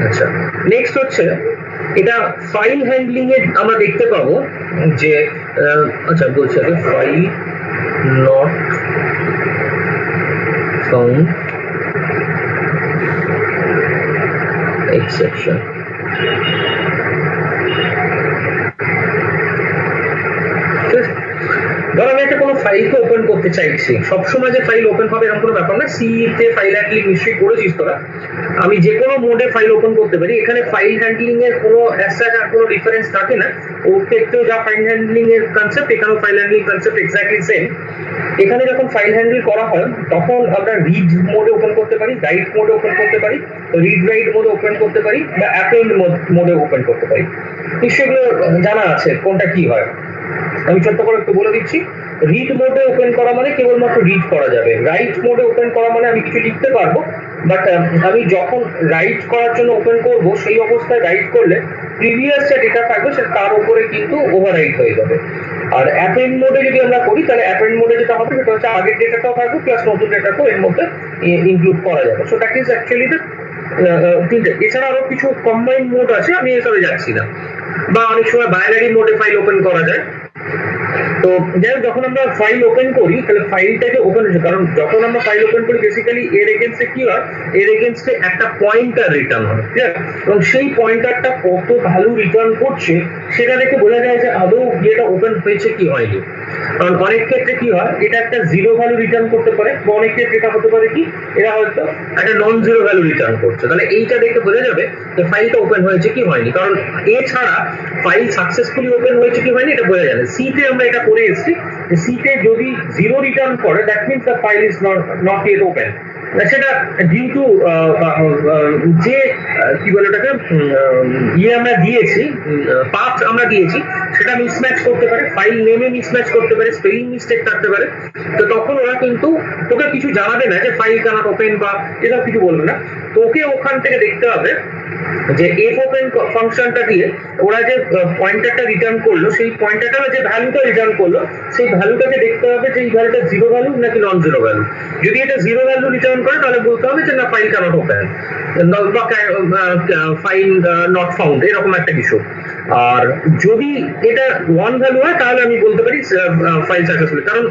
Speaker 1: আচ্ছা, নেক্সট হচ্ছে, এটা ফাইল হ্যান্ডলিং এ আমরা দেখতে পাবো যে আচ্ছা বলছি আগে, ফাইল নট ফাউন্ড exception। ধর আমি একটা কোনো ফাইলকে ওপেন করতে চাইছি, সবসময় যে ফাইল ওপেন হবে এরকম কোনো ব্যাপার না। সি তে ফাইল হ্যান্ডলিং নিশ্চয়ই করেছিস তোরা, আমি যে কোনো মোডে ফাইল ওপেন করতে পারি। এখানে ফাইল হ্যান্ডলিং এর কোনো অ্যাসাচ আর কোনো ডিফারেন্স থাকে না। ওর ক্ষেত্রেও যা ফাইল হ্যান্ডলিং এর কনসেপ্ট, এখানেও file handling concept exactly same. এখানে যখন ফাইল হ্যান্ডেল করা হয়, তখন আমরা রিড মোডে ওপেন করতে পারি, রাইট মোডে ওপেন করতে পারি, রিড রাইট মোডে ওপেন করতে পারি, বা অ্যাপেন্ড মোডে ওপেন করতে পারি। নিশ্চয়ই এগুলো জানা আছে কোনটা কি হয়। আমি ছোট্ট করে একটু বলে দিচ্ছি। রিড মোডে ওপেন করা মানে কেবলমাত্র রিড করা যাবে। রাইট মোডে ওপেন করা মানে আমি কিছু লিখতে পারবো, বাট আমি যখন রাইট করার জন্য ওপেন করব, সেই অবস্থায় রাইট করলে প্রিভিয়াস যে ডেটা থাকবে সেটা তার উপরে কিন্তু ওভাররাইট হয়ে যাবে। আর অ্যাপেন্ড মোডে যদি আমরা করি, তাহলে অ্যাপেন্ড মোডে যেটা হবে সেটা হচ্ছে আগের ডেটাটাও থাকবে প্লাস নতুন ডেটাটাও এর মধ্যে ইনক্লুড করা যাবে। So that is actually the তিনটে। এছাড়া আরো কিছু কম্বাইন্ড মোড আছে, আমি এসবে যাচ্ছি না। বা অনেক সময় বাইনারি মোডে ফাইল ওপেন করা যায়। তো যাই হোক, যখন আমরা ফাইল ওপেন করি, তাহলে ফাইলটাকে ওপেন হচ্ছে, কারণ যখন আমরা ফাইল ওপেন করি বেসিক্যালি এর এগেনস্টে কি হয়, এর এগেনস্টে একটা পয়েন্টার রিটার্ন হয়, ঠিক আছে, এবং সেই পয়েন্টারটা কত ভ্যালু রিটার্ন করছে সেটা দেখে বোঝা যায় যে আদৌ এটা ওপেন হয়েছে কি হয়নি। কারণ অনেক ক্ষেত্রে কি হয়, এটা একটা জিরো ভ্যালু রিটার্ন করতে পারে, বা অনেক ক্ষেত্রে এটা হতে পারে কি, এরা হয়তো একটা নন জিরো ভ্যালু রিটার্ন করছে। তাহলে এইটা দেখে বোঝা যাবে যে ফাইলটা ওপেন হয়েছে কি হয়নি। কারণ এছাড়া ফাইল সাকসেসফুলি ওপেন হয়েছে কি হয়নি এটা বোঝা যাবে। সিতে আমরা এটা করে এসেছি, সিতে যদি জিরো রিটার্ন করে, that means the file is not yet open. সেটা ডিউ টু যে কি বলে ওটাকে আমরা দিয়েছি, পাথ আমরা দিয়েছি, সেটা মিসম্যাচ করতে পারে, ফাইল নেমে মিসম্যাচ করতে পারে, স্পেলিং মিস্টেক থাকতে পারে। তো তখন ওরা কিন্তু তোকে কিছু জানাবে না যে ফাইল ক্যানট ওপেন বা এসব কিছু বলবে না। তোকে ওখান থেকে দেখতে হবে যে এফ ওপেন ফাংশনটা দিয়ে ওরা যে পয়েন্টারটা রিটার্ন করলো, সেই পয়েন্টারটা যে ভ্যালুটা রিটার্ন করলো, সেই ভ্যালুটাকে দেখতে হবে যে এই ভ্যালুটা জিরো ভ্যালু নাকি নন জিরো ভ্যালু। যদি এটা জিরো ভ্যালু রিটার্ন করে তাহলে বলতে হবে যে না, ফাইল ক্যানট ওপেন বা ফাইল নট ফাউন্ড, এরকম একটা কিছু। আর যদি এটা ওয়ান ভ্যালু হয় তাহলে আমি বলতে পারি ফাইল সাকসেসফুল। কারণ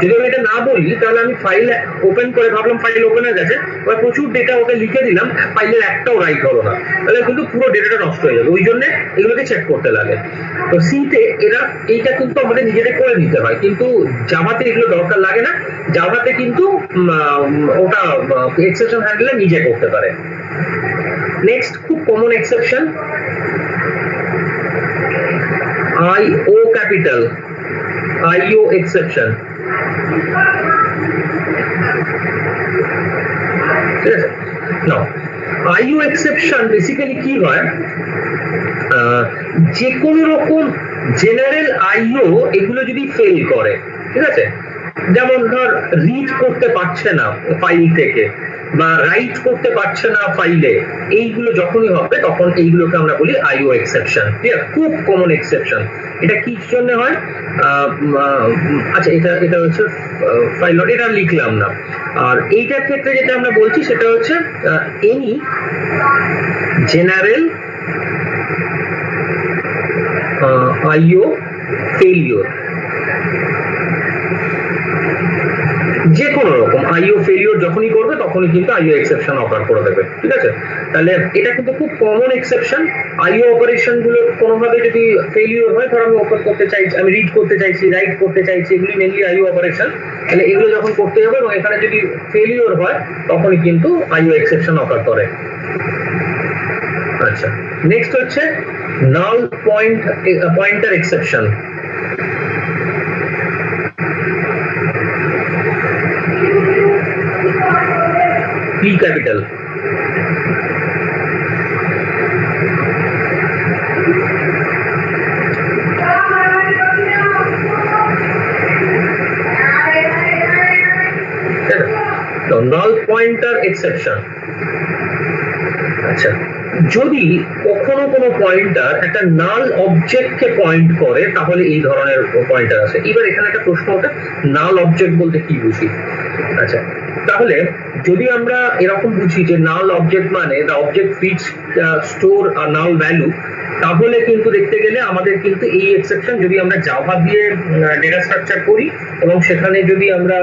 Speaker 1: যদি আমি এটা না বলি তাহলে আমি ফাইল ওপেন করে ভাবলাম ফাইল ওপেন হয়ে গেছে, বা প্রচুর ডেটা ওকে লিখে দিলাম, ফাইলের একটাও রাইট হলো না, তাহলে কিন্তু পুরো ডেটাটা নষ্ট হয়ে যাবে। ওই জন্য এগুলোকে চেক করতে লাগে। তো সিতে এরা এইটা কিন্তু আমাদের নিজেদের করে নিতে হয়, কিন্তু জাভাতে এগুলো দরকার লাগে না। জাভাতে কিন্তু ওটা এক্সেপশন হ্যান্ডেলার নিজে করতে পারে। নেক্সট খুব common exception, IO capital, IO exception। ঠিক আছে, না IO exception বেসিক্যালি কি হয়, যে কোনো রকম জেনারেল IO এগুলো যদি ফেল করে, ঠিক আছে, যেমন ধর রিড করতে পারছে না ফাইল থেকে বা রাইট করতে পারছে না ফাইলে, এইগুলো যখনই হবে তখন এইগুলোকে আমরা বলি IO এক্সেপশন। ঠিক আছে, খুব কমন এক্সেপশন। এটা কি জন্য হয়, আচ্ছা এটা হচ্ছে ফাইল নট, এটা লিখলাম না। আর এইটার ক্ষেত্রে যেটা আমরা বলছি সেটা হচ্ছে এনি জেনারেল IO ফেলিওর, যে কোনো রকম IO ফেলিওর যখনই করবে তখনই কিন্তু IO এক্সেপশন অকার করে দেবে। ঠিক আছে, তাহলে এটা কিন্তু খুব কমন এক্সেপশন। IO অপারেশন গুলো কোনোভাবে যদি ফেলিওর হয়, ধর আমি ওপেন করতে চাইছি, আমি রিড করতে চাইছি, রাইট করতে চাইছি, এগুলি মেনলি IO অপারেশন, তাহলে এগুলো যখন করতে যাবে এবং এখানে যদি ফেলিওর হয় তখনই কিন্তু IO এক্সেপশন অকার করে। আচ্ছা, নেক্সট হচ্ছে নাল পয়েন্টার এক্সেপশন। P capital। তো নাল পয়েন্টার এক্সেপশন। আচ্ছা, যদি কখনো কোনো পয়েন্টার একটা নাল অবজেক্টকে পয়েন্ট করে তাহলে এই ধরনের পয়েন্টার আছে। এবার এখানে একটা প্রশ্ন ওঠে, নাল অবজেক্ট বলতে কি বুঝি? আচ্ছা, তাহলে যদি আমরা এরকম বুঝি যে নাল অবজেক্ট মানে the object fits store null value, তাহলে কিন্তু দেখতে গেলে আমাদের কিন্তু এই এক্সেপশন, যদি আমরা জাভা দিয়ে ডেটা স্ট্রাকচার করি এবং সেখানে যদি আমরা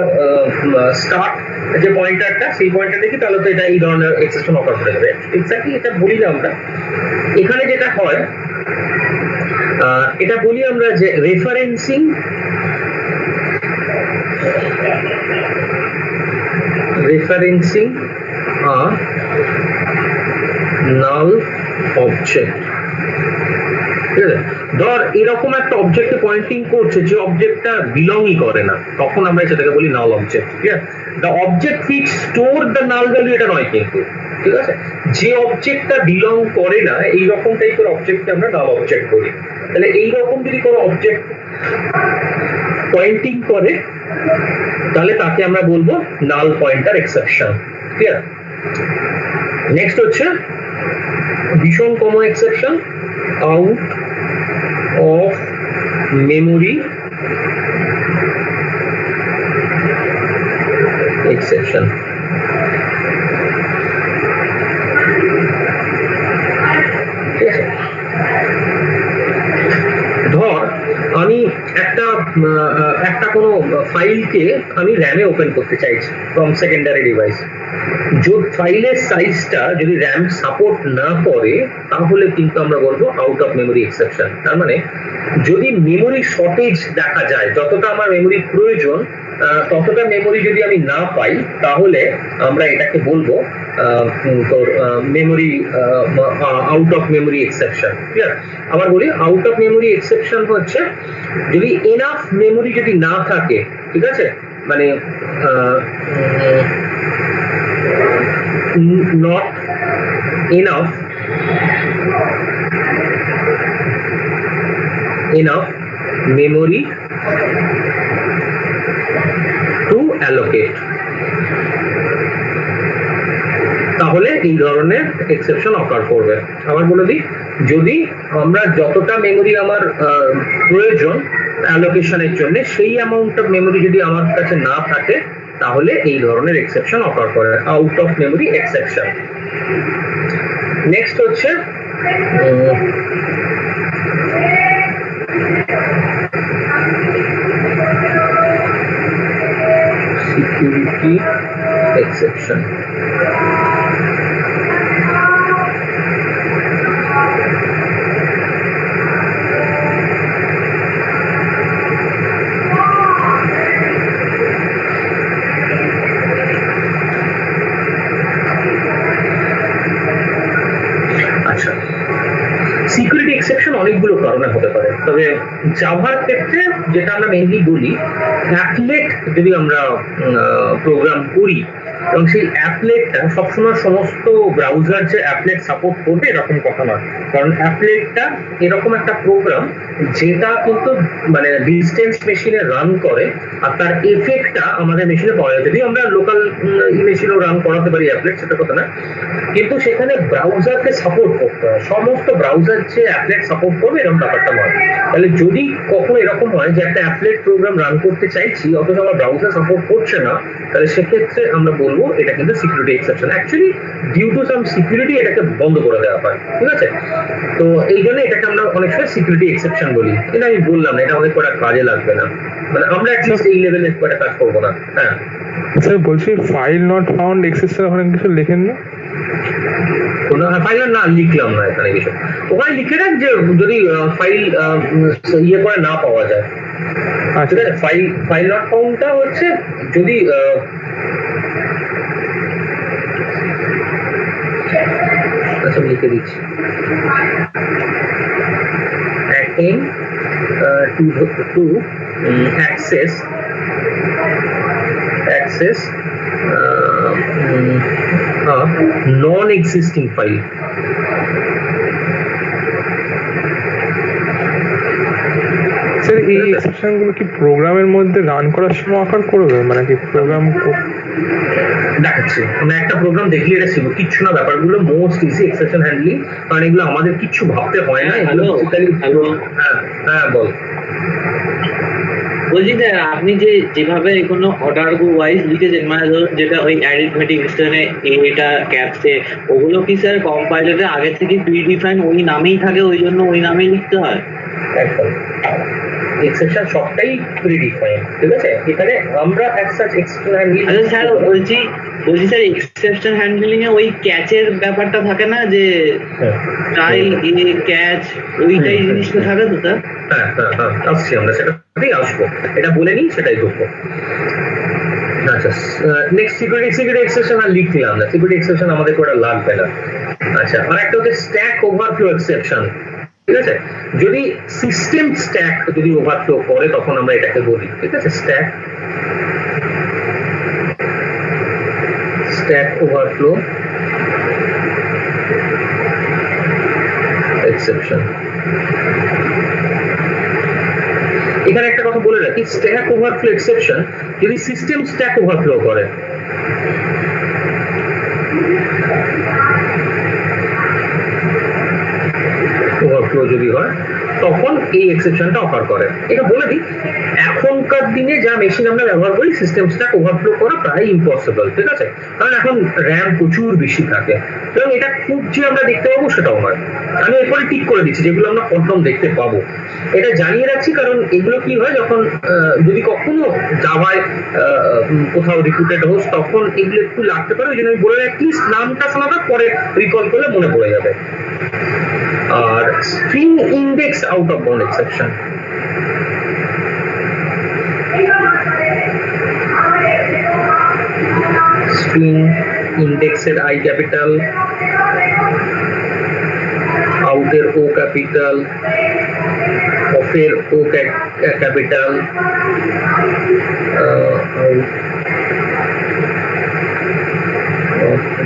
Speaker 1: স্টার্ট যে পয়েন্টারটা, সেই পয়েন্টার দেখি, তাহলে তো এটা এই ধরনের এক্সেপশন অফার করে দেবে। এক্স্যাক্টলি এটা বলি না আমরা। এখানে যেটা হয়, এটা বলি আমরা যে রেফারেন্সিং a null object। ঠিক আছে, ধর এরকম একটা অবজেক্টে পয়েন্টিং করছে যে অবজেক্টটা বিলংই করে না, তখন আমরা সেটাকে বলি নাল অবজেক্ট। ঠিক আছে, the object which store the null value, এটা নয় কিন্তু। ঠিক আছে, যে অবজেক্টটা বিলং করে না এইরকম টাইপের অবজেক্টকে আমরা নাল অবজেক্ট বলি। তাহলে এইরকম যদি কোনো অবজেক্ট পয়েন্টিং করে তাহলে তাকে আমরা বলবো নাল পয়েন্টার এক্সেপশন। ক্লিয়ার? নেক্সট হচ্ছে ভীষণ common exception, out of memory exception. ধর আমি একটা কোনো ফাইলকে আমি র্যামে ওপেন করতে চাইছি ফ্রম সেকেন্ডারি ডিভাইস। যদি ফাইলের সাইজটা যদি র্যাম সাপোর্ট না করে তাহলে কিন্তু আমরা বলবো আউট অফ মেমোরি এক্সেপশন। তার মানে যদি মেমোরি শর্টেজ দেখা যায়, যতটা আমার মেমোরি প্রয়োজন ততটা মেমোরি যদি আমি না পাই তাহলে আমরা এটাকে বলবো তোর memory out of memory exception. Clear? আবার বলি, আউট অফ মেমোরি এক্সেপশন হচ্ছে যদি এনাফ মেমোরি যদি না থাকে, ঠিক আছে, মানে not enough memory to allocate। তাহলে এই ধরনের এক্সেপশন অকার করবে। আবার বলে দিই, যদি আমরা যতটা মেমোরি আমার প্রয়োজন অ্যালোকেশনের জন্য সেই অ্যামাউন্ট অফ মেমোরি যদি আমার কাছে না থাকে, তাহলে এই ধরনের এক্সেপশন অকার করে, out of memory exception. Next হচ্ছে সিকিউরিটি এক্সেপশন। আচ্ছা, সিকিউরিটি এক্সেপশন অনেকগুলো কারণে হতে পারে, তবে জাভার ক্ষেত্রে যেটা আমরা মেইনলি বলি, অ্যাপলেট যদি আমরা প্রোগ্রাম করি এবং সেই অ্যাপলেটটা সবসময় সমস্ত ব্রাউজার যে অ্যাপলেট সাপোর্ট করবে এরকম কথা নয়, কারণ অ্যাপলেটটা এরকম একটা প্রোগ্রাম যেটা কিন্তু মানে ডিস্টেন্স মেশিনে রান করে, আর তার এফেক্টটা আমাদের মেশিনে পাওয়া যায়। যদি আমরা লোকাল মেশিনেও রান করাতে পারি অ্যাপলেট, সেটা কথা না, কিন্তু সেখানে ব্রাউজারকে সাপোর্ট করতে হয়। সমস্ত ব্রাউজার যে অ্যাপলেট সাপোর্ট করবে এরকম ব্যাপারটা নয়। তাহলে যদি কখনো এরকম হয় যে একটা অ্যাপলেট প্রোগ্রাম রান করতে চাইছি অথচ আমার ব্রাউজার সাপোর্ট করছে না, তাহলে সেক্ষেত্রে আমরা বলবো এটা কিন্তু security exception. Actually due to some security এটাকে বন্ধ করে দেওয়া হয়, ঠিক আছে? তো এই জন্য এটাকে আমরা অনেক সময় সিকিউরিটি এক্সেপশন বলি। এটা আমি বললাম না, এটা আমাদের কটা কাজে লাগবে না, মানে আমরা অ্যাটলিস্ট এই লেভেলে কটা কাজ করবো না। হ্যাঁ
Speaker 2: স্যার বলছি ফাইল নট ফাউন্ড এক্সেপশন ওখানে কিছু লেখেন না?
Speaker 1: ফাইল না লিখলাম না এখানে কিছু, ওখানে লিখে রাখ যে যদি ফাইল ইয়ে করে না পাওয়া যায়।
Speaker 2: আচ্ছা,
Speaker 1: ঠিক আছে, ফাইল নট ফাউন্ডটা হচ্ছে যদি আচ্ছা লিখে দিচ্ছি, attempt to access a non-existing file.
Speaker 2: Sir এই এক্সেপশন গুলো কি প্রোগ্রামের মধ্যে রান করার সময় অকার করবে, মানে কি প্রোগ্রাম
Speaker 1: দেখাচ্ছি আমরা একটা প্রোগ্রাম দেখলে এটা ছিল কিচ্ছু না, ব্যাপারগুলো মোস্ট ইজি এক্সেপশন হ্যান্ডলিং, কারণ এগুলো আমাদের কিচ্ছু ভাবতে হয় না, এগুলো basically হ্যাঁ হ্যাঁ বল।
Speaker 4: বলছি স্যার, আপনি যেভাবে কোনো অর্ডার ওয়াইজ লিখেছেন, মানে ধরুন যেটা ওই অ্যারিথমেটিক স্টেশনে এটা ক্যাপসে, ওগুলো কি স্যার কম্পাইলারে আগে থেকে প্রিডিফাইন ওই নামেই থাকে, ওই জন্য ওই নামেই লিখতে হয়?
Speaker 1: একদম, এক্সেপশন সবটাই প্রিডিফাইন, ঠিক আছে? এখানে আমরা এক্সেপশন হ্যান্ডলিং,
Speaker 4: আচ্ছা স্যার বলছি স্যার এক্সেপশন হ্যান্ডলিং এ ওই ক্যাচের ব্যাপারটা থাকে না, যে ট্রাই ক্যাচ ওইটাই জিনিসটা থাকে তো স্যার?
Speaker 1: হ্যাঁ হ্যাঁ হ্যাঁ আসছি, আমরা সেটাতেই আসবো, এটা বলে নিই সেটাই করবো। আচ্ছা, নেক্সট সিকিউরিটি এক্সেপশন আর লিখলাম না, সিকিউরিটি এক্সেপশন আমাদের ওটা লাগবে না। আচ্ছা, আর একটা হচ্ছে স্ট্যাক ওভারফ্লো এক্সেপশন, ঠিক আছে? যদি সিস্টেম স্ট্যাক যদি ওভারফ্লো করে তখন আমরা এটাকে বলি, ঠিক আছে? Stack overflow exception. এখানে একটা কথা বলে রাখি, স্ট্যাক ওভারফ্লো এক্সেপশন যদি সিস্টেম স্ট্যাক ওভারফ্লো করে, ওভারফ্লো যদি হয় তখন এই এক্সেপশনটা অফার করে। এটা বলে দিই, এখনকার দিনে যা মেশিন আমরা ব্যবহার করি সিস্টেম স্ট্যাক ওভারফ্লো করা প্রায় ইম্পসিবল, ঠিক আছে? কারণ এখন র্যাম প্রচুর বেশি থাকে, এবং এটা খুব যে আমরা দেখতে পাবো সেটাও নয়। আমি এরপরে ঠিক করে দিচ্ছি যেগুলো আমরা কনফার্ম দেখতে পাবো, এটা জানিয়ে রাখছি, কারণ এগুলো কি হয় যখন যদি কখনো জাভায় কোথাও রিক্রুটেড হোস তখন এগুলো একটু লাগতে পারে, ওই জন্য আমি বলে অ্যাটলিস্ট নামটা শোনাটা পরে রিকল করলে মনে পড়ে যাবে। আর string index out of bound exception, string ইন্ডেক্সের আই ক্যাপিটাল, আউটের ও ক্যাপিটাল, অফের O capital,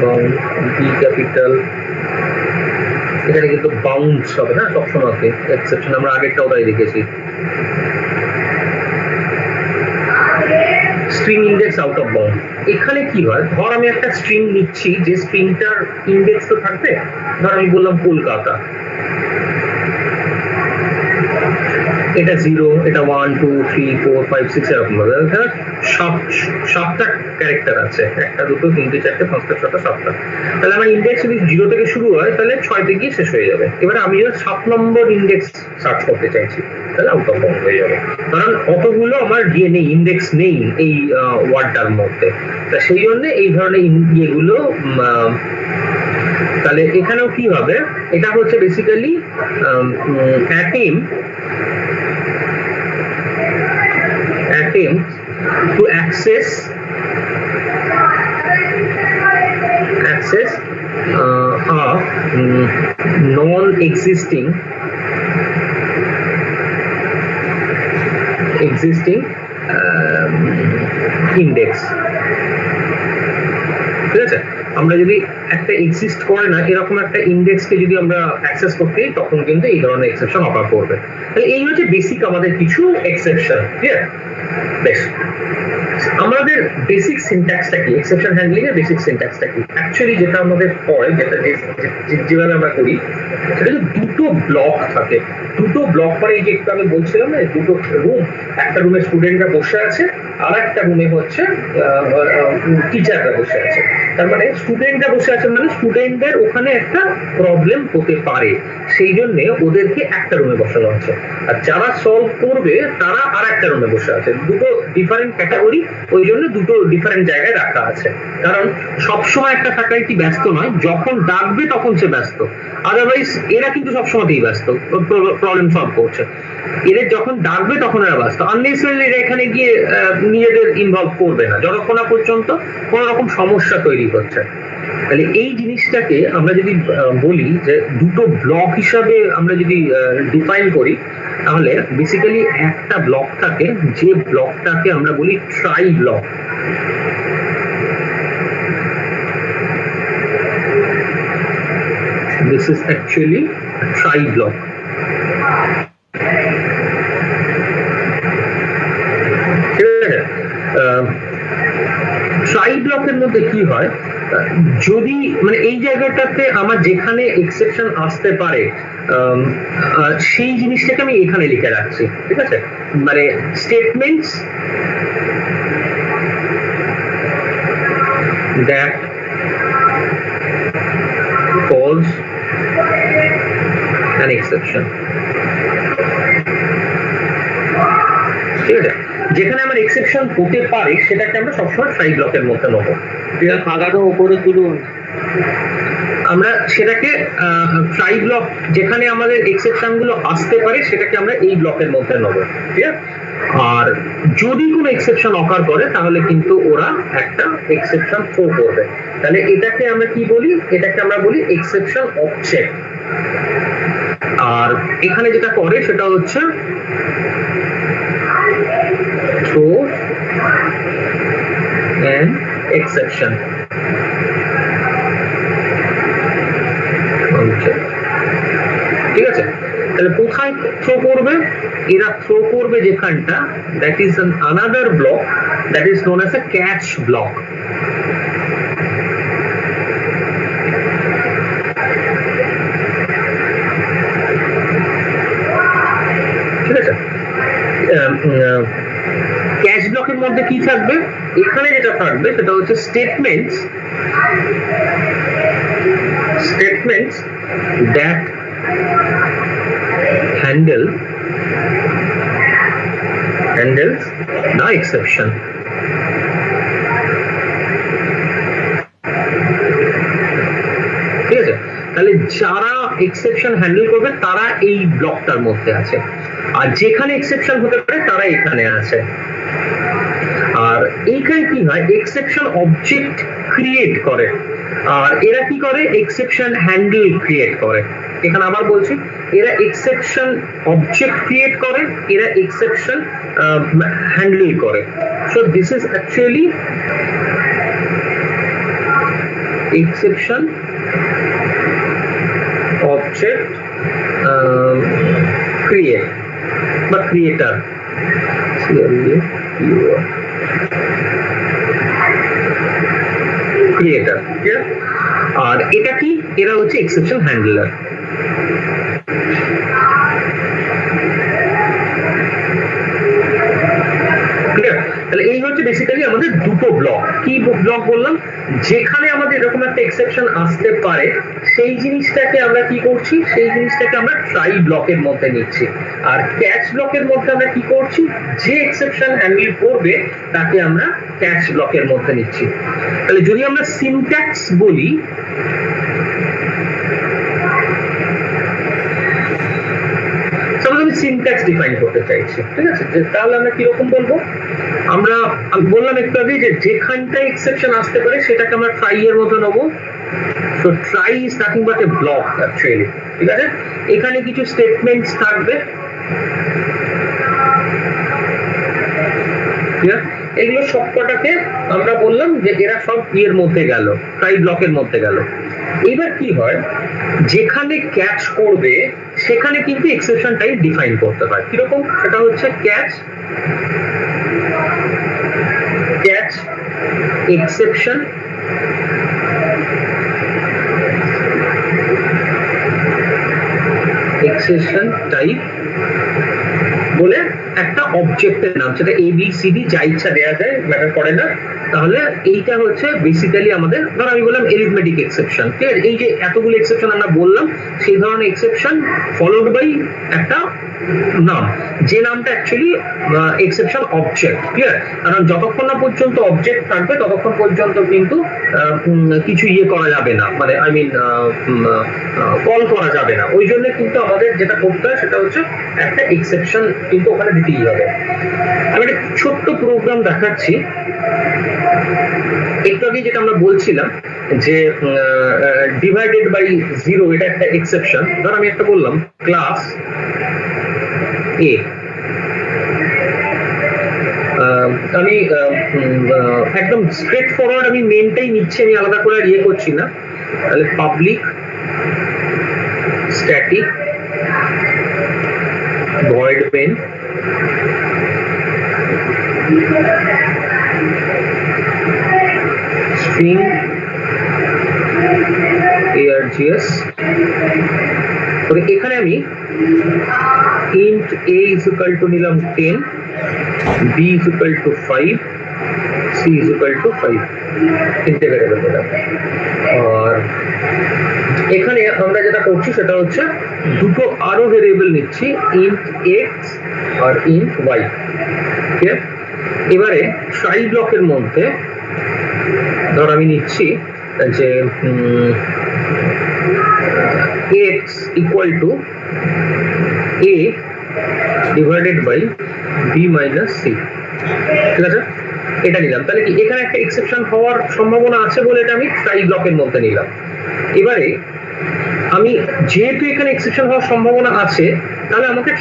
Speaker 1: bound B capital, এখানে কিন্তু বাউন্স হবে না সবসময় এক্সেপশন, আমরা আগেরটা ওটাই দেখেছি। String index out of bound. এখানে কি হয়, ধর আমি একটা স্ট্রিং নিচ্ছি, যে স্ট্রিংটার ইন্ডেক্স তো থাকবে, ধর আমি বললাম কলকাতা, এটা 0, এটা 1 2 3 4 5 6 এরকম ভাবে সাতটা ক্যারেক্টার আছে, 1 2 3 4 5 6 7টা। তাহলে আমার ইন্ডেক্স যদি 0 থেকে শুরু হয় তাহলে 6 তে গিয়ে শেষ হয়ে যাবে। এবারে আমি যদি 7 নম্বর ইন্ডেক্স সার্চ করতে চাইছি তাহলে আউট অফ বাউন্ড হয়ে যাবে, কারণ অতগুলো আমার গিয়ে নেই, ইন্ডেক্স নেই এই ওয়ার্ডটার মধ্যে। তা সেই জন্য এই ধরনের ইয়েগুলো তাহলে এখানেও কি হবে, এটা হচ্ছে basically attempt to access a non-existing index। ঠিক আছে, আমরা যদি একটা এক্সিস্ট করে না এরকম একটা ইন্ডেক্সকে যদি আমরা অ্যাক্সেস করতে যাই তখন কিন্তু এই ধরনের এক্সেপশন অকার করবে। তাহলে এই হচ্ছে বেসিক আমাদের কিছু এক্সেপশন। ঠিক আছে, বেশ, আমাদের বেসিক সিনট্যাক্সটা কি, এক্সেপশন হ্যান্ডলিং এর বেসিক সিনট্যাক্সটা কি? অ্যাকচুয়ালি যেটা আমাদের হয়, যেটা যেভাবে আমরা করি, সেটা হচ্ছে দুটো ব্লক থাকে। দুটো ব্লক মানে এই যে একটু আমি বলছিলাম না, দুটো রুম, একটা রুমে স্টুডেন্টরা বসে আছে, আর একটা রুমে হচ্ছে টিচাররা বসে আছে। তার মানে স্টুডেন্টরা বসে আছে মানে স্টুডেন্টদের ওখানে একটা প্রবলেম হতে পারে, সেই জন্য ওদেরকে একটা রুমে বসানো আছে, আর যারা সলভ করবে তারা আর একটা রুমে বসে আছে। দুটো ডিফারেন্ট ক্যাটাগরি, ওই জন্য দুটো ডিফারেন্ট জায়গায় রাখা আছে। কারণ সবসময় একটা ফ্যাকাল্টি ব্যস্ত নয়, যখন ডাকবে তখন সে ব্যস্ত, আদারওয়াইজ এরা কিন্তু সবসময়তেই ব্যস্ত প্রবলেম সলভ করছে। এদের যখন ডাকবে তখন এরা ব্যস্ত, আননেসেসারিলি এরা এখানে গিয়ে নিজেদের ইনভলভ করবে না যতক্ষণ না পর্যন্ত কোনো রকম সমস্যা তৈরি হচ্ছে। তাহলে এই জিনিসটাকে আমরা যদি বলি যে দুটো ব্লক হিসাবে আমরা যদি ডিফাইন করি, তাহলে বেসিক্যালি একটা ব্লক থাকে, যে ব্লকটাকে আমরা বলি try block. This is actually a try block. Try ব্লকের মধ্যে কি হয়, যদি মানে এই জায়গাটাতে আমার যেখানে এক্সেপশন আসতে পারে সেই জিনিসটাকে আমি এখানে লিখে রাখছি। ঠিক আছে, মানে statements that cause an exception। ঠিক আছে, যেখানে আমার এক্সেপশন হতে পারে সেটাকে আমরা সবসময় ট্রাই ব্লকের মধ্যে নেবো।
Speaker 4: ফাঁকাটা উপরে তুলুন,
Speaker 1: আমরা সেটাকে ট্রাই ব্লক, যেখানে আমাদের এক্সেপশন গুলো আসতে পারে সেটাকে আমরা এই ব্লকের মধ্যে নেবো। ঠিক আছে, আর যদি কোনো এক্সেপশন অকার করে তাহলে কিন্তু ওরা একটা এক্সেপশন থ্রো করবে। তাহলে এটাকে আমরা কি বলি, এটাকে আমরা বলি এক্সেপশন অবজেক্ট। আর এখানে যেটা করে সেটা হচ্ছে থ্রো অ্যান এক্সেপশন। ঠিক আছে, তাহলে কোথায় থ্রো করবে, এরা থ্রো করবে যেখানটা, that is an another block that is known as a catch block. ঠিক আছে, ক্যাচ ব্লকের মধ্যে কি থাকবে, এখানে যেটা থাকবে সেটা হচ্ছে statements that handles the exception। ঠিক আছে, তাহলে যারা এক্সেপশন হ্যান্ডেল করবে তারা এই ব্লকটার মধ্যে আছে, আর যেখানে এক্সেপশন হতে পারে তারা এখানে আছে। আর এইখানে কি হয়, এক্সেপশন অবজেক্ট ক্রিয়েট করে, আর এরা কি করে, এক্সেপশন হ্যান্ডেল ক্রিয়েট করে। এখানে আবার বলছি, এরা এক্সেপশন অবজেক্ট ক্রিয়েট করে, এরা এক্সেপশন হ্যান্ডেল করে। So this is actually exception object create বা ক্রিয়েটার। ক্রিয়েটার, আর এটা কি, এরা হচ্ছে এক্সেপশন হ্যান্ডলার। তাহলে এই হচ্ছে বেসিক্যালি আমাদের দুটো ব্লক। কি ব্লক বললাম, যেখানে আমাদের এরকম একটা এক্সেপশন আসতে পারে সেই জিনিসটাকে আমরা কি করছি, সেই জিনিসটাকে আমরা ট্রাই ব্লকের মধ্যে নিচ্ছি। আর ক্যাচ ব্লকের মধ্যে আমরা কি করছি, যে এক্সেপশন হ্যান্ডেল করবে তাকে আমরা ক্যাচ ব্লকের মধ্যে নিচ্ছি। তাহলে যদি আমরা সিনট্যাক্স বলি, আমি সিনট্যাক্স ডিফাইন করতে চাইছি, ঠিক আছে, তাহলে আমরা কিরকম বলবো, আমি বললাম একটু আগে যে যেখানটায় এক্সেপশন আসতে পারে সেটাকে আমরা ট্রাই এর মধ্যে নেবো। তো try is nothing but A block actually, ঠিক আছে। এখানে কিছু স্টেটমেন্টস থাকবে, এগুলো সবকটাকে আমরা বললাম যে এরা সব ইয়ের মধ্যে গেল, ট্রাই ব্লকের মধ্যে গেল। এবার কি হয়, যেখানে ক্যাচ করবে সেখানে কিন্তু এক্সেপশন টাইপ ডিফাইন করতে হয়। কিরকম, সেটা হচ্ছে ক্যাচ এক্সেপশন টাইপ বলে একটা অবজেক্টের নাম, সেটা ABCD যা ইচ্ছা দেওয়া যায়, ম্যাটার করে না। তাহলে এইটা হচ্ছে বেসিক্যালি আমাদের, ধর আমি বললাম এরিথমেটিক এক্সেপশন, ঠিক আছে। এই যে এতগুলো এক্সেপশন আমরা বললাম, সেই ধরনের এক্সেপশন ফলোড বাই একটা নাম, যে নামটা অ্যাকচুয়ালি এক্সেপশন অবজেক্ট, ক্লিয়ার। কারণ যতক্ষণ না পর্যন্ত অবজেক্ট থাকবে ততক্ষণ পর্যন্ত কিন্তু কিছু ইয়ে করা যাবে না, মানে আই মিন কল করা যাবে না। ওই জন্য কিন্তু আমাদের যেটা করতে হয় সেটা হচ্ছে একটা এক্সেপশন কিন্তু ওখানে দিতেই হবে। আমি একটা ছোট্ট প্রোগ্রাম দেখাচ্ছি। একটু আগে যেটা আমরা বলছিলাম যে ডিভাইডেড বাই 0, এটা একটা এক্সেপশন। ধর আমি একটা বললাম ক্লাস এ, আমি একদম স্ট্রেট ফরওয়ার্ড আমি মেনটাই নিচ্ছি, আমি আলাদা করে আর ইয়ে করছি না। তাহলে public static void main string args, তবে এখানে আমি int a is equal to নিলাম 10, b is equal to 5, c is equal to 5, তিনটে ভেরিয়েবল দিলাম। আর এখানে আমরা যেটা করছি সেটা হচ্ছে দুটো আরো ভেরিয়েবল নিচ্ছি, int x আর int y, ঠিক আছে। এবারে ট্রাই ব্লকের মধ্যে ধর আমি নিচ্ছি যে x equal to a divided by b minus c, ঠিক আছে, এটা নিলাম। তাহলে কি এখানে একটা এক্সেপশন হওয়ার সম্ভাবনা আছে বলে এটা আমি ট্রাই ব্লকের মধ্যে নিলাম। এবারে আমি যেহেতু এখানে এক্সেপশন হওয়ার সম্ভাবনা আছে, তাহলে আমাকে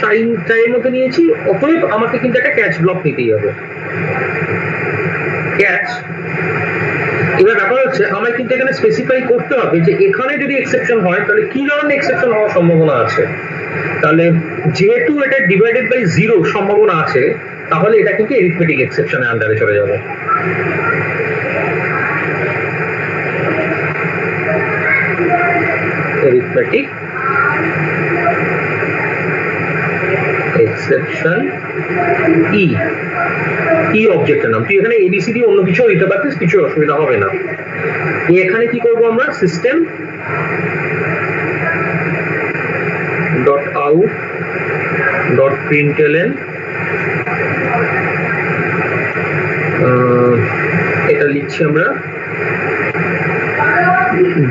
Speaker 1: ট্রাইয়ের মধ্যে নিয়েছি, অতএব আমাকে কিন্তু একটা ক্যাচ ব্লক নিতেই হবে। ক্যাচ, এবার ব্যাপার হচ্ছে আমার কিন্তু এখানে স্পেসিফাই করতে হবে যে এখানে যদি এক্সেপশন হয় তাহলে কি ধরনের এক্সেপশন হওয়ার সম্ভাবনা আছে। তাহলে যেহেতু এটা ডিভাইডেড বাই 0 সম্ভাবনা আছে, তাহলে এটা কিন্তু এরিথমেটিক এক্সেপশনের আন্ডারে চলে যাবে। এরিথমেটিক এক্সেপশন ই অবজেক্টের নাম। তুই এখানে ABCD অন্য কিছু দিতে পারতিস, কিছু অসুবিধা হবে না। এখানে কি করবো আমরা, সিস্টেম ডট আউট ডট প্রিন্টএলএন, এটা লিখছি আমরা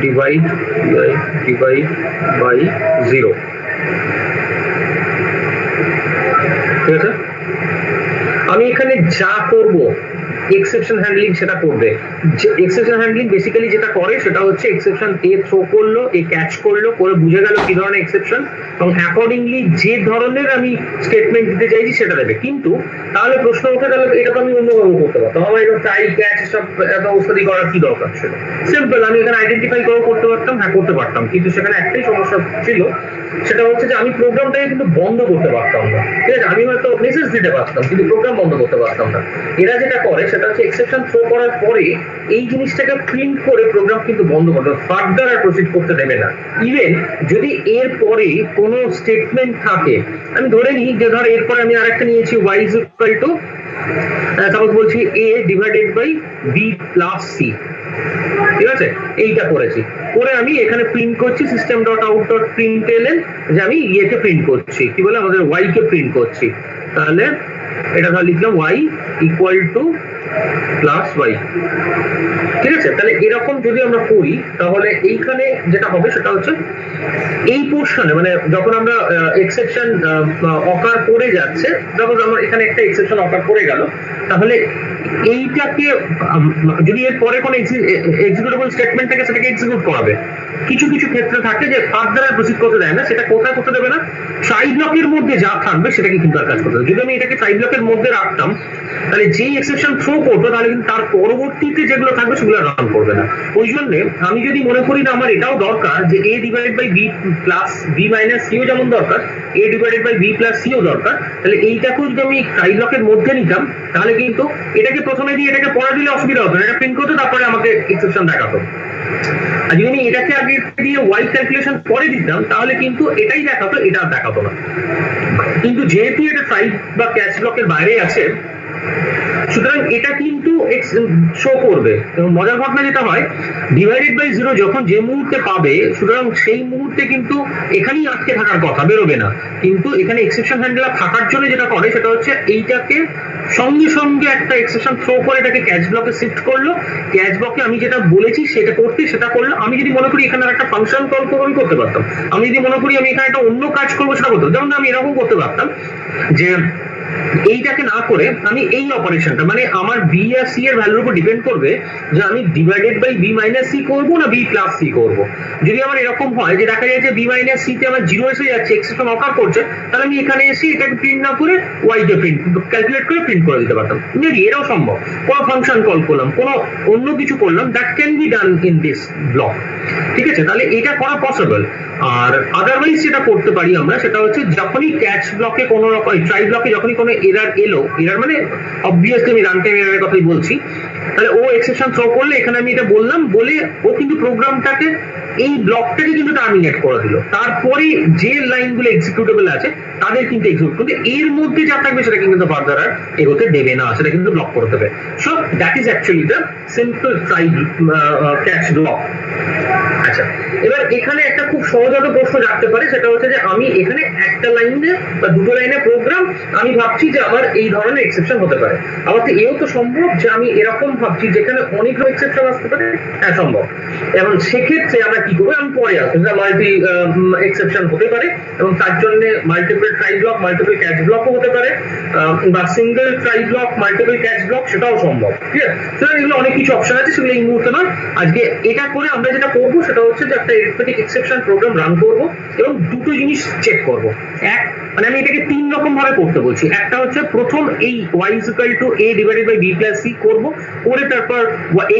Speaker 1: ডিভাইড বাই 0, ঠিক আছে। আমি এখানে যা করব এক্সেপশন হ্যান্ডলিং সেটা করবে। এক্সেপশন হ্যান্ডলিং বেসিক্যালি যেটা করে সেটা হচ্ছে এক্সেপশন এ থ্রো করলো, এ ক্যাচ করলো, করে বুঝে গেল কি ধরনের এক্সেপশন, এবং অ্যাকর্ডিংলি যে ধরনের আমি স্টেটমেন্ট দিতে চাইছি সেটা দেবে। কিন্তু তাহলে প্রশ্ন ওঠে, তাহলে এটা তো আমি অন্যভাবে করতে পারতাম, আমার এরকম ট্রাই ক্যাচ সব এত অবস্থাদি করার কি দরকার ছিল? সিম্পল, আমি এখানে আইডেন্টিফাই করে করতে পারতাম, হ্যাঁ করতে পারতাম, কিন্তু সেখানে একটাই সমস্যা ছিল, সেটা হচ্ছে যে আমি প্রোগ্রামটাকে কিন্তু বন্ধ করতে পারতাম না। ঠিক আছে, আমি হয়তো মেসেজ দিতে পারতাম কিন্তু প্রোগ্রাম বন্ধ করতে পারতাম না। এরা যেটা করে সেটা হচ্ছে এক্সেপশন থ্রো করার পরে এই জিনিসটাকে প্রিন্ট করে প্রোগ্রাম কিন্তু বন্ধ করবে, ফার্দার আর প্রসিড করতে দেবে না। ইভেন যদি এর পরে কোনো স্টেটমেন্ট থাকে, আমি ধরে নিই যে ধর এরপরে আমি আরেকটা নিয়েছি y is equal to, suppose বলছি a divided by b plus c, ঠিক আছে, এইটা করেছি, করে আমি এখানে প্রিন্ট করছি সিস্টেম ডট আউট ডট প্রিন্টএলএন, যে আমি ইয়েকে প্রিন্ট করছি, কি বলে আমাদের y কে প্রিন্ট করছি। তাহলে এটা ধর লিখলাম y equal to plus y, ঠিক আছে। তাহলে এরকম যদি আমরা করি তাহলে এইখানে যেটা হবে সেটা হচ্ছে এই পোর্শনে, মানে যখন আমরা এক্সেপশন অকার করে যাচ্ছে, যখন আমরা এখানে একটা এক্সেপশন অকার করে গেল, তাহলে এইটাকে যদি এর পরে কোনো এক্সিকিউটেবল স্টেটমেন্ট থাকে সেটাকে এক্সিকিউট করাবে। কিছু কিছু ক্ষেত্রে থাকে যে ফার্দার প্রসিড করতে দেয় না, সেটা কোথায় করতে দেবে না, ট্রাই ব্লকের মধ্যে যা থাকবে সেটাকে কিন্তু আর কাজ করতে দেবে। যদি আমি এটাকে ট্রাই ব্লকের মধ্যে রাখতাম তাহলে যেই এক্সেপশন থ্রো করবো তাহলে কিন্তু তার পরবর্তীতে যেগুলো থাকবে সেগুলো রান করবে না। ওই জন্য আমি যদি মনে করি না আমার এটাও দরকার যে a divided by b plus b minus সিও যেমন দরকার, a divided by b plus সিও দরকার, তাহলে এইটাকেও যদি আমি ট্রাই ব্লকের মধ্যে নিতাম তাহলে কিন্তু এটাকে প্রথমে দিয়ে এটাকে পরে দিলে অসুবিধা হতো না, এটা প্রিন্ট করতো তারপরে আমাকে এক্সেপশন দেখাতো। আর যদি আমি এটাকে আগে দিয়ে ওয়াই ক্যালকুলেশন পরে দিতাম তাহলে কিন্তু এটাই দেখাতো, এটা আর দেখাতো না। কিন্তু যেহেতু এটা ট্রাই বা ক্যাচ ব্লকের বাইরে আছে, সুতরাং এটা কিন্তু শো করবে। এবং মজার ঘটনা যেটা হয়, ডিভাইডেড বাই জিরো যখন যে মুহূর্তে পাবে, সুতরাং সেই মুহূর্তে কিন্তু এখানেই আটকে থাকার কথা, বেরোবে না। কিন্তু এখানে এক্সেপশন হ্যান্ডলার থাকার জন্য যেটা করে সেটা হচ্ছে এইটাকে সঙ্গে সঙ্গে একটা এক্সেপশন থ্রো করে এটাকে ক্যাচ ব্লকে শিফট করলো, ক্যাচ ব্লকে আমি যেটা বলেছি সেটা করতে সেটা করলো। আমি যদি মনে করি এখানে একটা ফাংশন কল করবো আমি করতে পারতাম, আমি যদি মনে করি আমি এখানে একটা অন্য কাজ করবো সেটা করতে পারতাম। যেমন আমি এরকম করতে পারতাম যে এইটাকে না করে আমি এই অপারেশনটা, মানে আমার বি আর সি এর ভ্যালুর উপর ডিপেন্ড করবে যে আমি divided by B minus c করবো না বি প্লাস সি করবো। যদি আমার এরকম হয় যে দেখা যায় যে বি মাইনাস সি তে আমার জিরো এসে যাচ্ছে, এক্সেপশন অকার করছে, তাহলে আমি এখানে এসে এটাকে প্রিন্ট না করে ওয়াই কে প্রিন্ট ক্যালকুলেট করে প্রিন্ট করে দিতে পারতাম। এটাও সম্ভব, কোনো ফাংশন কল করলাম, কোনো অন্য কিছু করলাম, that can be done in this block, ঠিক আছে। তাহলে এটা করা পসিবল। আর আদারওয়াইজ যেটা করতে পারি আমরা সেটা হচ্ছে যখনই ক্যাচ ব্লকে কোনো রকম, ট্রাই ব্লকে যখনই কোনো এরার এলো, এরার মানে অবভিয়াসলি আমি রান টাইম এরারের কথাই বলছি, তাহলে ও এক্সেপশন থ্রো করলে এখানে আমি এটা বললাম বলে ও কিন্তু প্রোগ্রামটাকে এই ব্লকটাকে কিন্তু টার্মিনেট করে দিল। তারপরে যে লাইনগুলো এক্সিকিউটেবল আছে তাদের কিন্তু এক্সিকিউট, কিন্তু এর মধ্যে যা থাকবে সেটা কিন্তু ফার্দার আর এগোতে দেবে না, সেটা কিন্তু ব্লক করে দেবে। So that is actually the simple try catch block. আচ্ছা, এবার এখানে একটা খুব সহজাত প্রশ্ন জাগতে পারে, সেটা হচ্ছে যে আমি এখানে একটা লাইনে বা দুটো লাইনে প্রোগ্রাম, আমি ভাবছি যে আমার এই ধরনের এক্সেপশন হতে পারে। আবার তো এও তো সম্ভব যে আমি এরকম ভাবছি যেখানে অনেকগুলো এক্সেপশন আসতে পারে, হ্যাঁ সম্ভব। এবং সেক্ষেত্রে আমরা কি করবো, আমি পরে আসবো, মাল্টি এক্সেপশন হতে পারে এবং তার জন্য multiple try block, multiple catch ব্লকও হতে পারে, বা single try block, multiple catch block, সেটাও সম্ভব। ঠিক আছে, সুতরাং এগুলো অনেক কিছু অপশন আছে, সেগুলো এই মুহূর্তে নয়। আজকে এটা করে আমরা যেটা করবো সেটা হচ্ছে যে একটা এরিথমেটিক এক্সেপশন প্রোগ্রাম রান করবো এবং দুটো জিনিস চেক করবো। এক, মানে আমি এটাকে তিন রকম ভাবে করতে বলছি। একটা হচ্ছে প্রথম এই y is equal to a divided by b plus c করবো, করে তারপর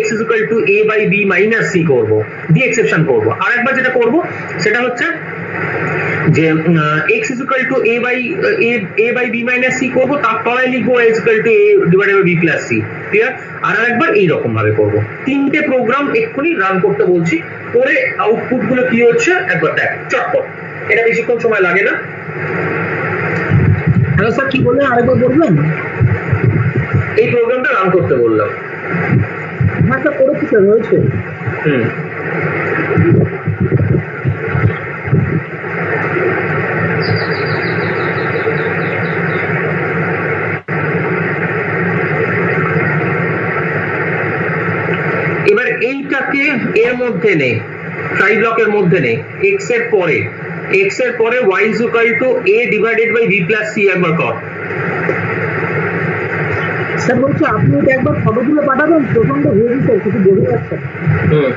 Speaker 1: x is equal to a by b minus c করবো, দিয়ে এক্সেপশন করবো। আর একবার যেটা করবো সেটা হচ্ছে যে x is equal to a by b minus c করবো, তার তলায় লিখবো y is equal to a divided by b plus c, clear? আর একবার এইরকম ভাবে করবো। তিনটে প্রোগ্রাম এক্ষুনি রান করতে বলছি, করে আউটপুট গুলো কি হচ্ছে একবার দেখ চটপট, এটা বেশিক্ষণ সময় লাগে না।
Speaker 3: হ্যালো স্যার, কি বললেন আরেকবার বলবেন?
Speaker 1: এই প্রোগ্রামটা রান করতে বললাম।
Speaker 3: হ্যাঁ স্যার, করেছি স্যার, হয়েছে।
Speaker 1: এবার এইটাকে এর মধ্যে নেই, ট্রাই ব্লকের মধ্যে নেই, এক্স এর পরে y is equal to a divided by b plus c একবার কর।
Speaker 3: স্যার বলছি আপনি এটা একবার ফটো তুলে পাঠাবেন, প্রচন্ড হেভি স্যার, কিছু বোঝা যাচ্ছে না।
Speaker 1: হুম।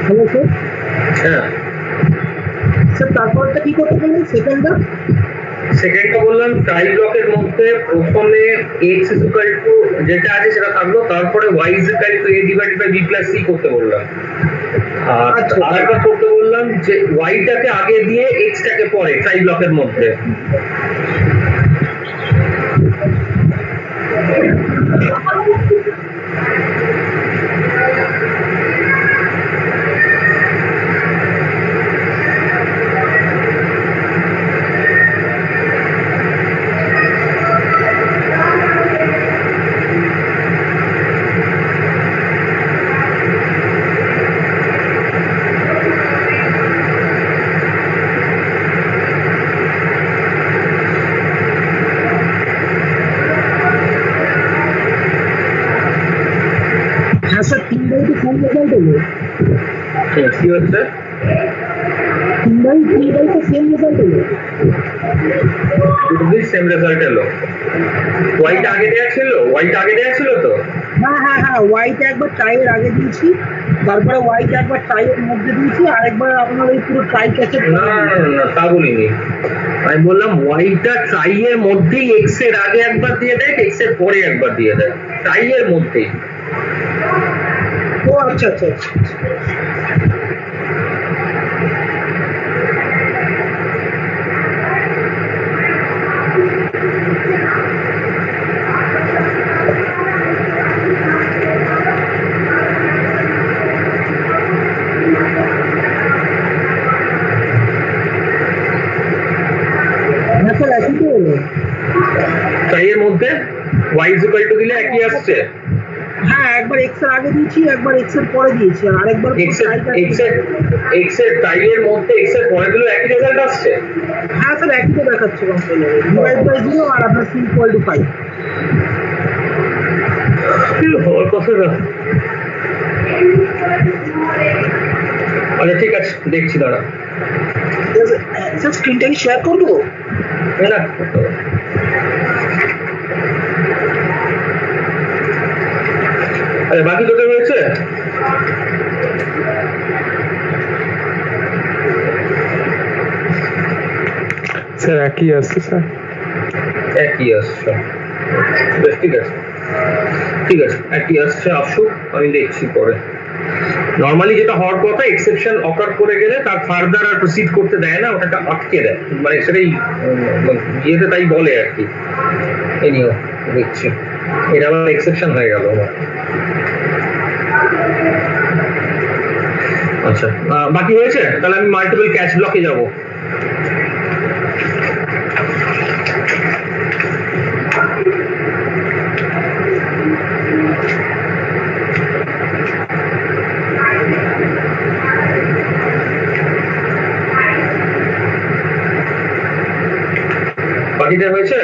Speaker 3: Hello sir.
Speaker 1: হ্যাঁ,
Speaker 3: স্যার তারপরটা কি করতে পারবেন সেকেন্ডটা?
Speaker 1: সেকেন্ডটা বললাম ট্রাই ব্লকের মধ্যে প্রথমে এক্স ইকুয়াল টু যেটা আছে সেটা থাকলো, তারপরে y equal to a divided by b plus c করতে বললাম। আর
Speaker 3: আচ্ছা।
Speaker 1: আরেকটা করতে বললাম যে ওয়াইটাকে আগে দিয়ে এক্সটাকে পরে ট্রাই ব্লকের মধ্যে।
Speaker 3: হ্যাঁ স্যার, 3 বাই তো সেম রেজাল্ট এলো।
Speaker 1: কি হচ্ছে?
Speaker 3: 3 বাই তো সেম রেজাল্ট এলো।
Speaker 1: সেম রেজাল্ট এলো। ওয়াইটা আগে দেওয়া ছিল, ওয়াইটা আগে দেওয়া ছিল তো।
Speaker 3: হ্যাঁ হ্যাঁ হ্যাঁ, ওয়াইটা একবার ট্রাইয়ের আগে দিয়েছি, তারপরে ওয়াইটা একবার ট্রাইয়ের মধ্যে দিয়েছি, আর একবার আপনার ওই পুরো ট্রাই ক্যাচে।
Speaker 1: না না না না, তা বলিনি। আমি বললাম ওয়াইটা ট্রাই এর মধ্যেই এক্স এর আগে একবার দিয়ে দেয়, এক্স এর পরে একবার দিয়ে দেয়, ট্রাই এর মধ্যেই।
Speaker 3: ও আচ্ছা আচ্ছা আচ্ছা। হ্যাঁ স্যার, একই তো হলো।
Speaker 1: তাই এর মধ্যে y is equal to দিলে একই আসছে।
Speaker 3: হ্যাঁ, একবার এক্স এর আগে দিয়েছি, একবার এক্স এর পরে দিয়েছি, আর আরেকবার
Speaker 1: x এর তাই এর মধ্যে x এর পরে দিলেও একই রেজাল্ট আসছে।
Speaker 3: হ্যাঁ স্যার, একই তো দেখাচ্ছে কম্পাইলারে, ডিভাইড বাই 0 আর আপনার সি ইকুয়াল টু 5।
Speaker 1: হওয়ার কথা না। আচ্ছা ঠিক আছে, দেখছি দাঁড়া।
Speaker 3: স্যার স্ক্রিনটা কি শেয়ার করবো?
Speaker 1: না, আরে বাকি তোদের হয়েছে?
Speaker 2: স্যার একই আসছে স্যার।
Speaker 1: একই আসছে, বেশ ঠিক আছে একই আসছে, আসুক, আমি দেখছি পরে। নর্মালি যেটা হওয়ার কথা, এক্সেপশন অকার করে গেলে তার ফার্দার আর প্রসিড করতে দেয় না, ওটাকে আটকে দেয়, মানে সেটাই ইয়েতে তাই বলে আর কি। এনিও দেখছি এটা আবার এক্সেপশন হয়ে গেল আমার। আচ্ছা বাকি হয়েছে, তাহলে আমি মাল্টিপল ক্যাচ ব্লকে যাব। বাকিটা হয়েছে?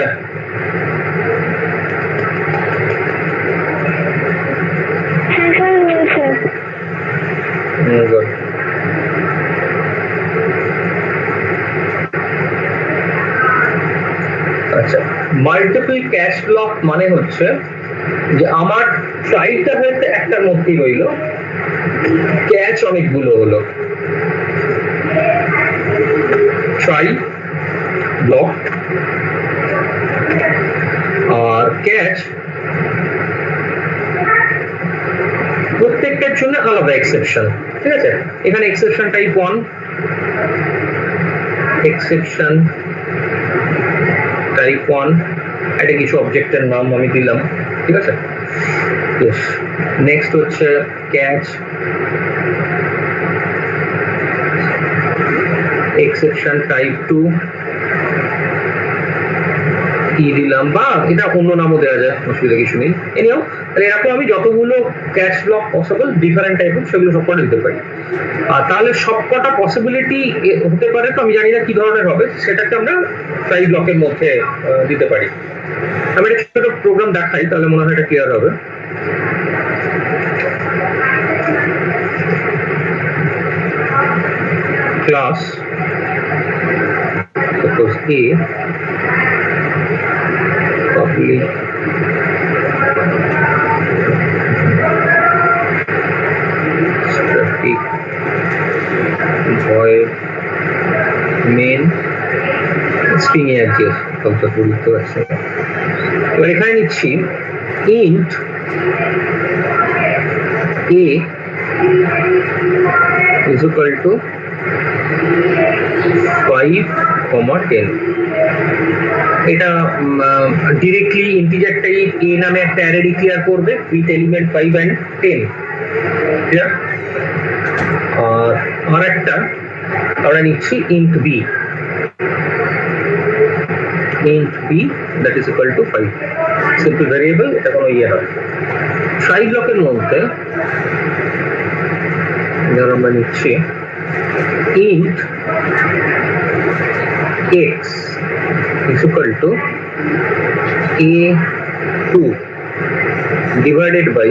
Speaker 1: Good. আচ্ছা, মাল্টিপল ক্যাচ ব্লক মানে হচ্ছে যে আমার ট্রাইটা হচ্ছে একটার মধ্যেই রইল, ক্যাচ অনেকগুলো হলো। ট্রাই ব্লক আর ক্যাচ প্রত্যেকটার জন্য আলাদা এক্সেপশন, ঠিক আছে? এখানে এক্সেপশন টাইপ 1, এক্সেপশন টাইপ 1, এটা কিছু অবজেক্টের নাম আমি দিলাম, ঠিক আছে? নেক্সট হচ্ছে ক্যাচ, এক্সেপশন টাইপ 2 কি দিলাম, বা এটা অন্য নামও দেওয়া যায়, অসুবিধা কিছু নেই। এনিও এরকম আমি যতগুলো ক্যাচ ব্লক পসিবল ডিফারেন্ট টাইপের সেগুলো সবকটা দিতে পারি। আর তাহলে সবকটা পসিবিলিটি হতে পারে, তো আমি জানি না কি ধরনের হবে, সেটাকে আমরা ট্রাই ব্লকের মধ্যে দিতে পারি। আমি একটা ছোট প্রোগ্রাম দেখাই, তাহলে মনে হয় এটা ক্লিয়ার হবে। Class suppose A public static void main string এ আছে সবটা বুঝতে পারছি। এবার এখানে নিচ্ছি int a is equal to 5,10। এটা ডিরেক্টলি ইন্টিজার টাইপ a নামে একটা অ্যারে ডিক্লেয়ার করবে উইথ এলিমেন্ট 5 and 10, ক্লিয়ার? আর আরেকটা আমরা নিচ্ছি int b that is equal to 5, simple variable, এটা কোনো ইয়ে নয়। ট্রাই ব্লকের মধ্যে আমরা নিচ্ছি int x is equal to a2 divided by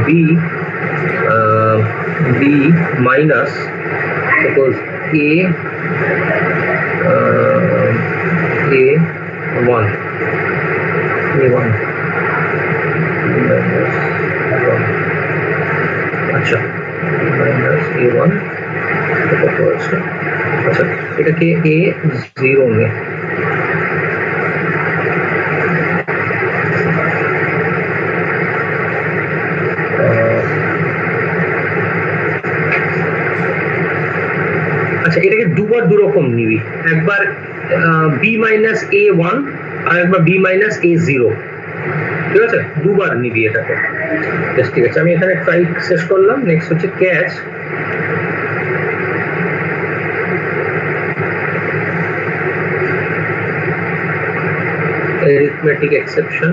Speaker 1: b minus suppose a1 আচ্ছা minus a1 কত আছে? আচ্ছা এটাকে a0 নে, আচ্ছা এটাকে দুবার দুরকম নিবি, একবার b মাইনাস a1 আর একবার b মাইনাস a0, ঠিক আছে? দুবার নিবি এটাকে। ঠিক আছে, আমি এখানে ট্রাই শেষ করলাম। নেক্সট হচ্ছে ক্যাচ, arithmetic exception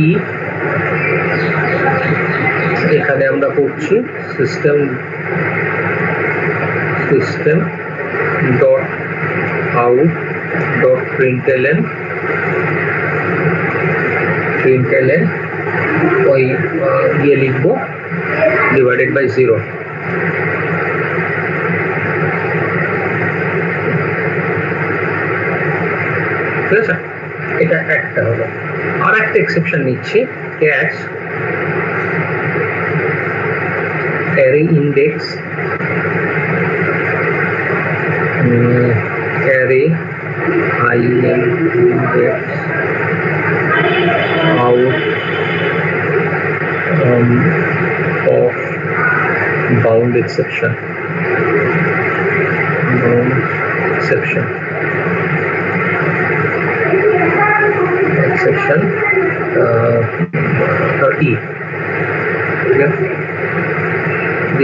Speaker 1: e এখানে আমরা করছি সিস্টেম ডট আউট ডট প্রিন্টএলএন ওই ইয়ে লিখবো ডিভাইডেড বাই 0। ঠিক আছে, এটা একটা হলো। আর একটা এক্সেপশন নিচ্ছি, catch array index array index out of bound exception e। ঠিক আছে,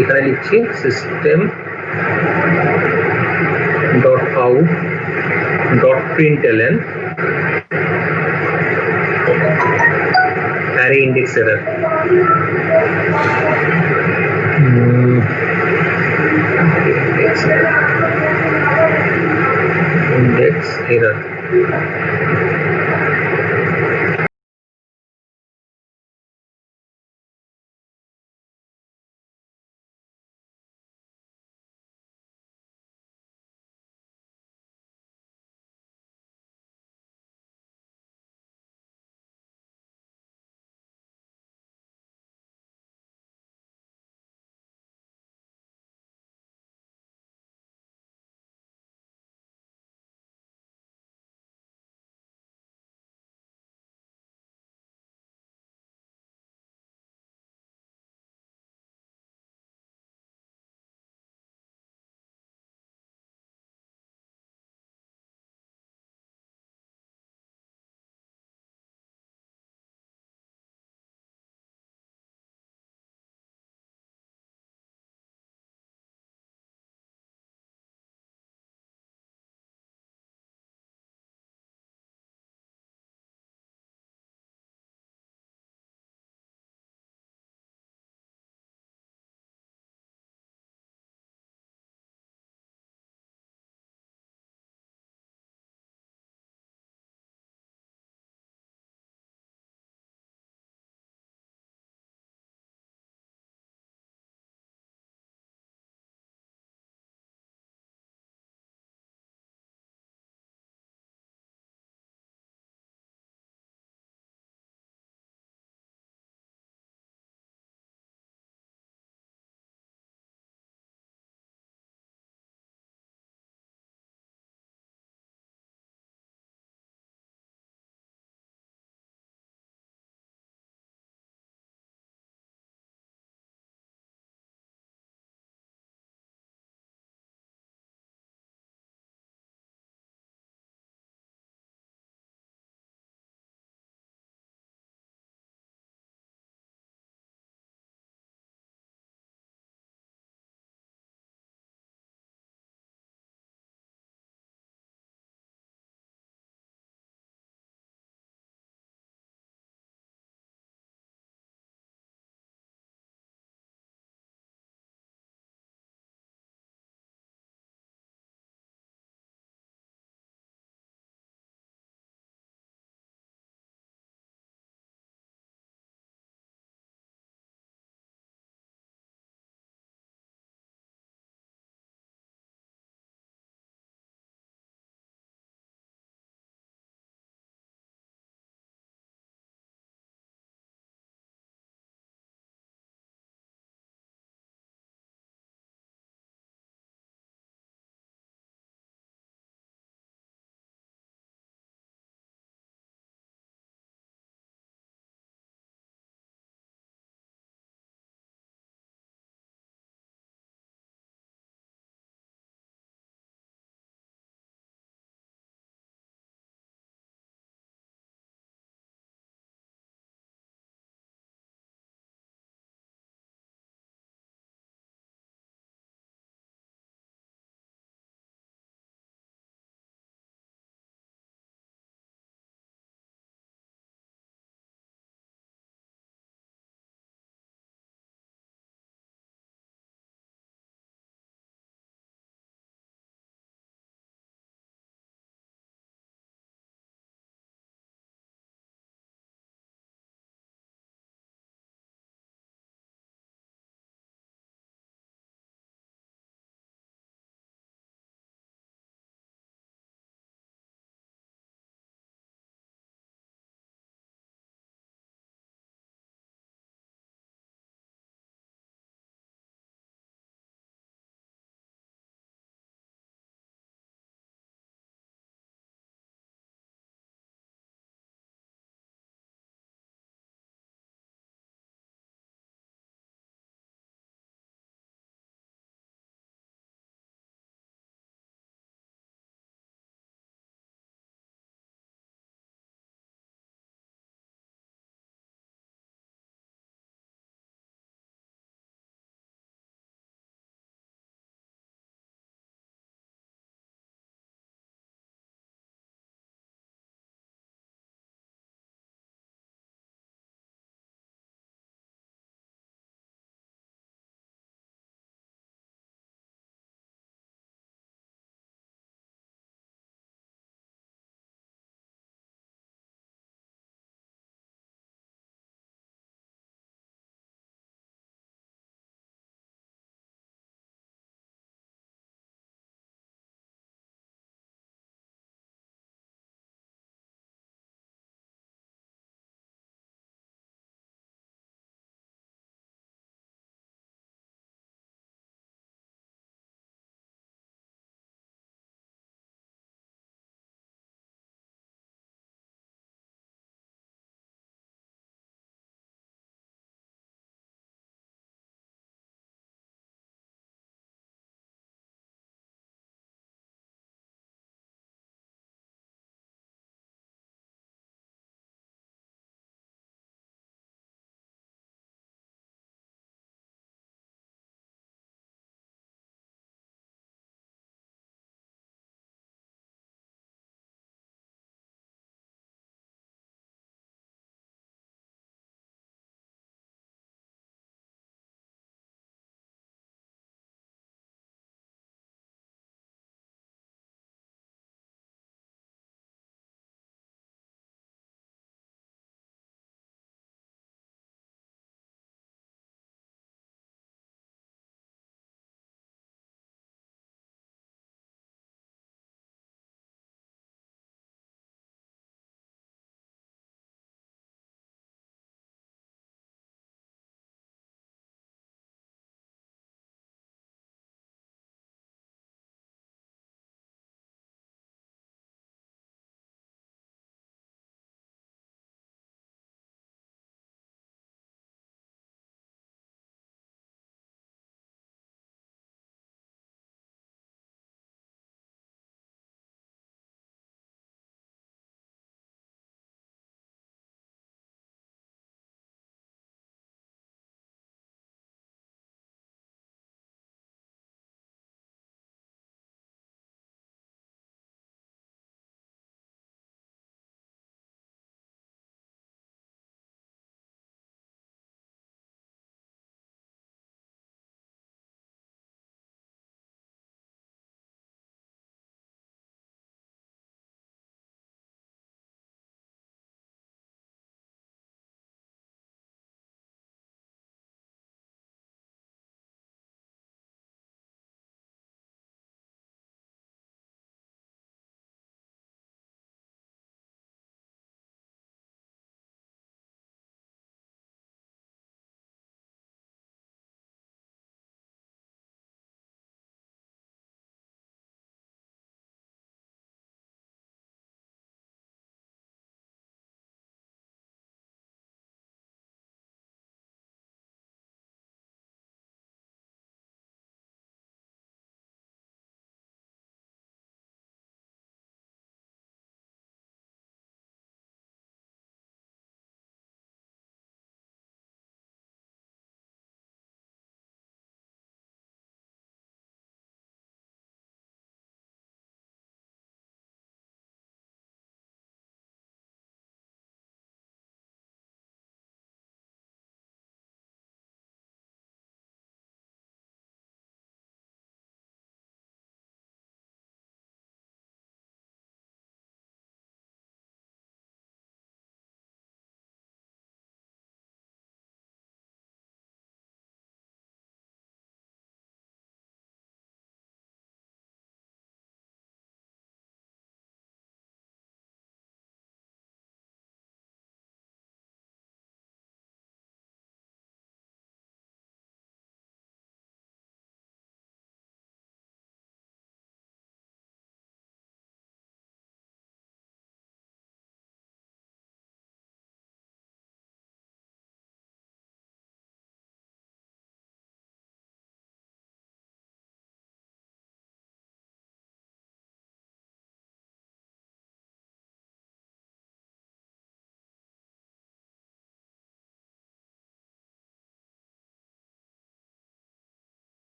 Speaker 1: এখানে লিখছি system dot out dot প্রিন্টএলএন array index error index error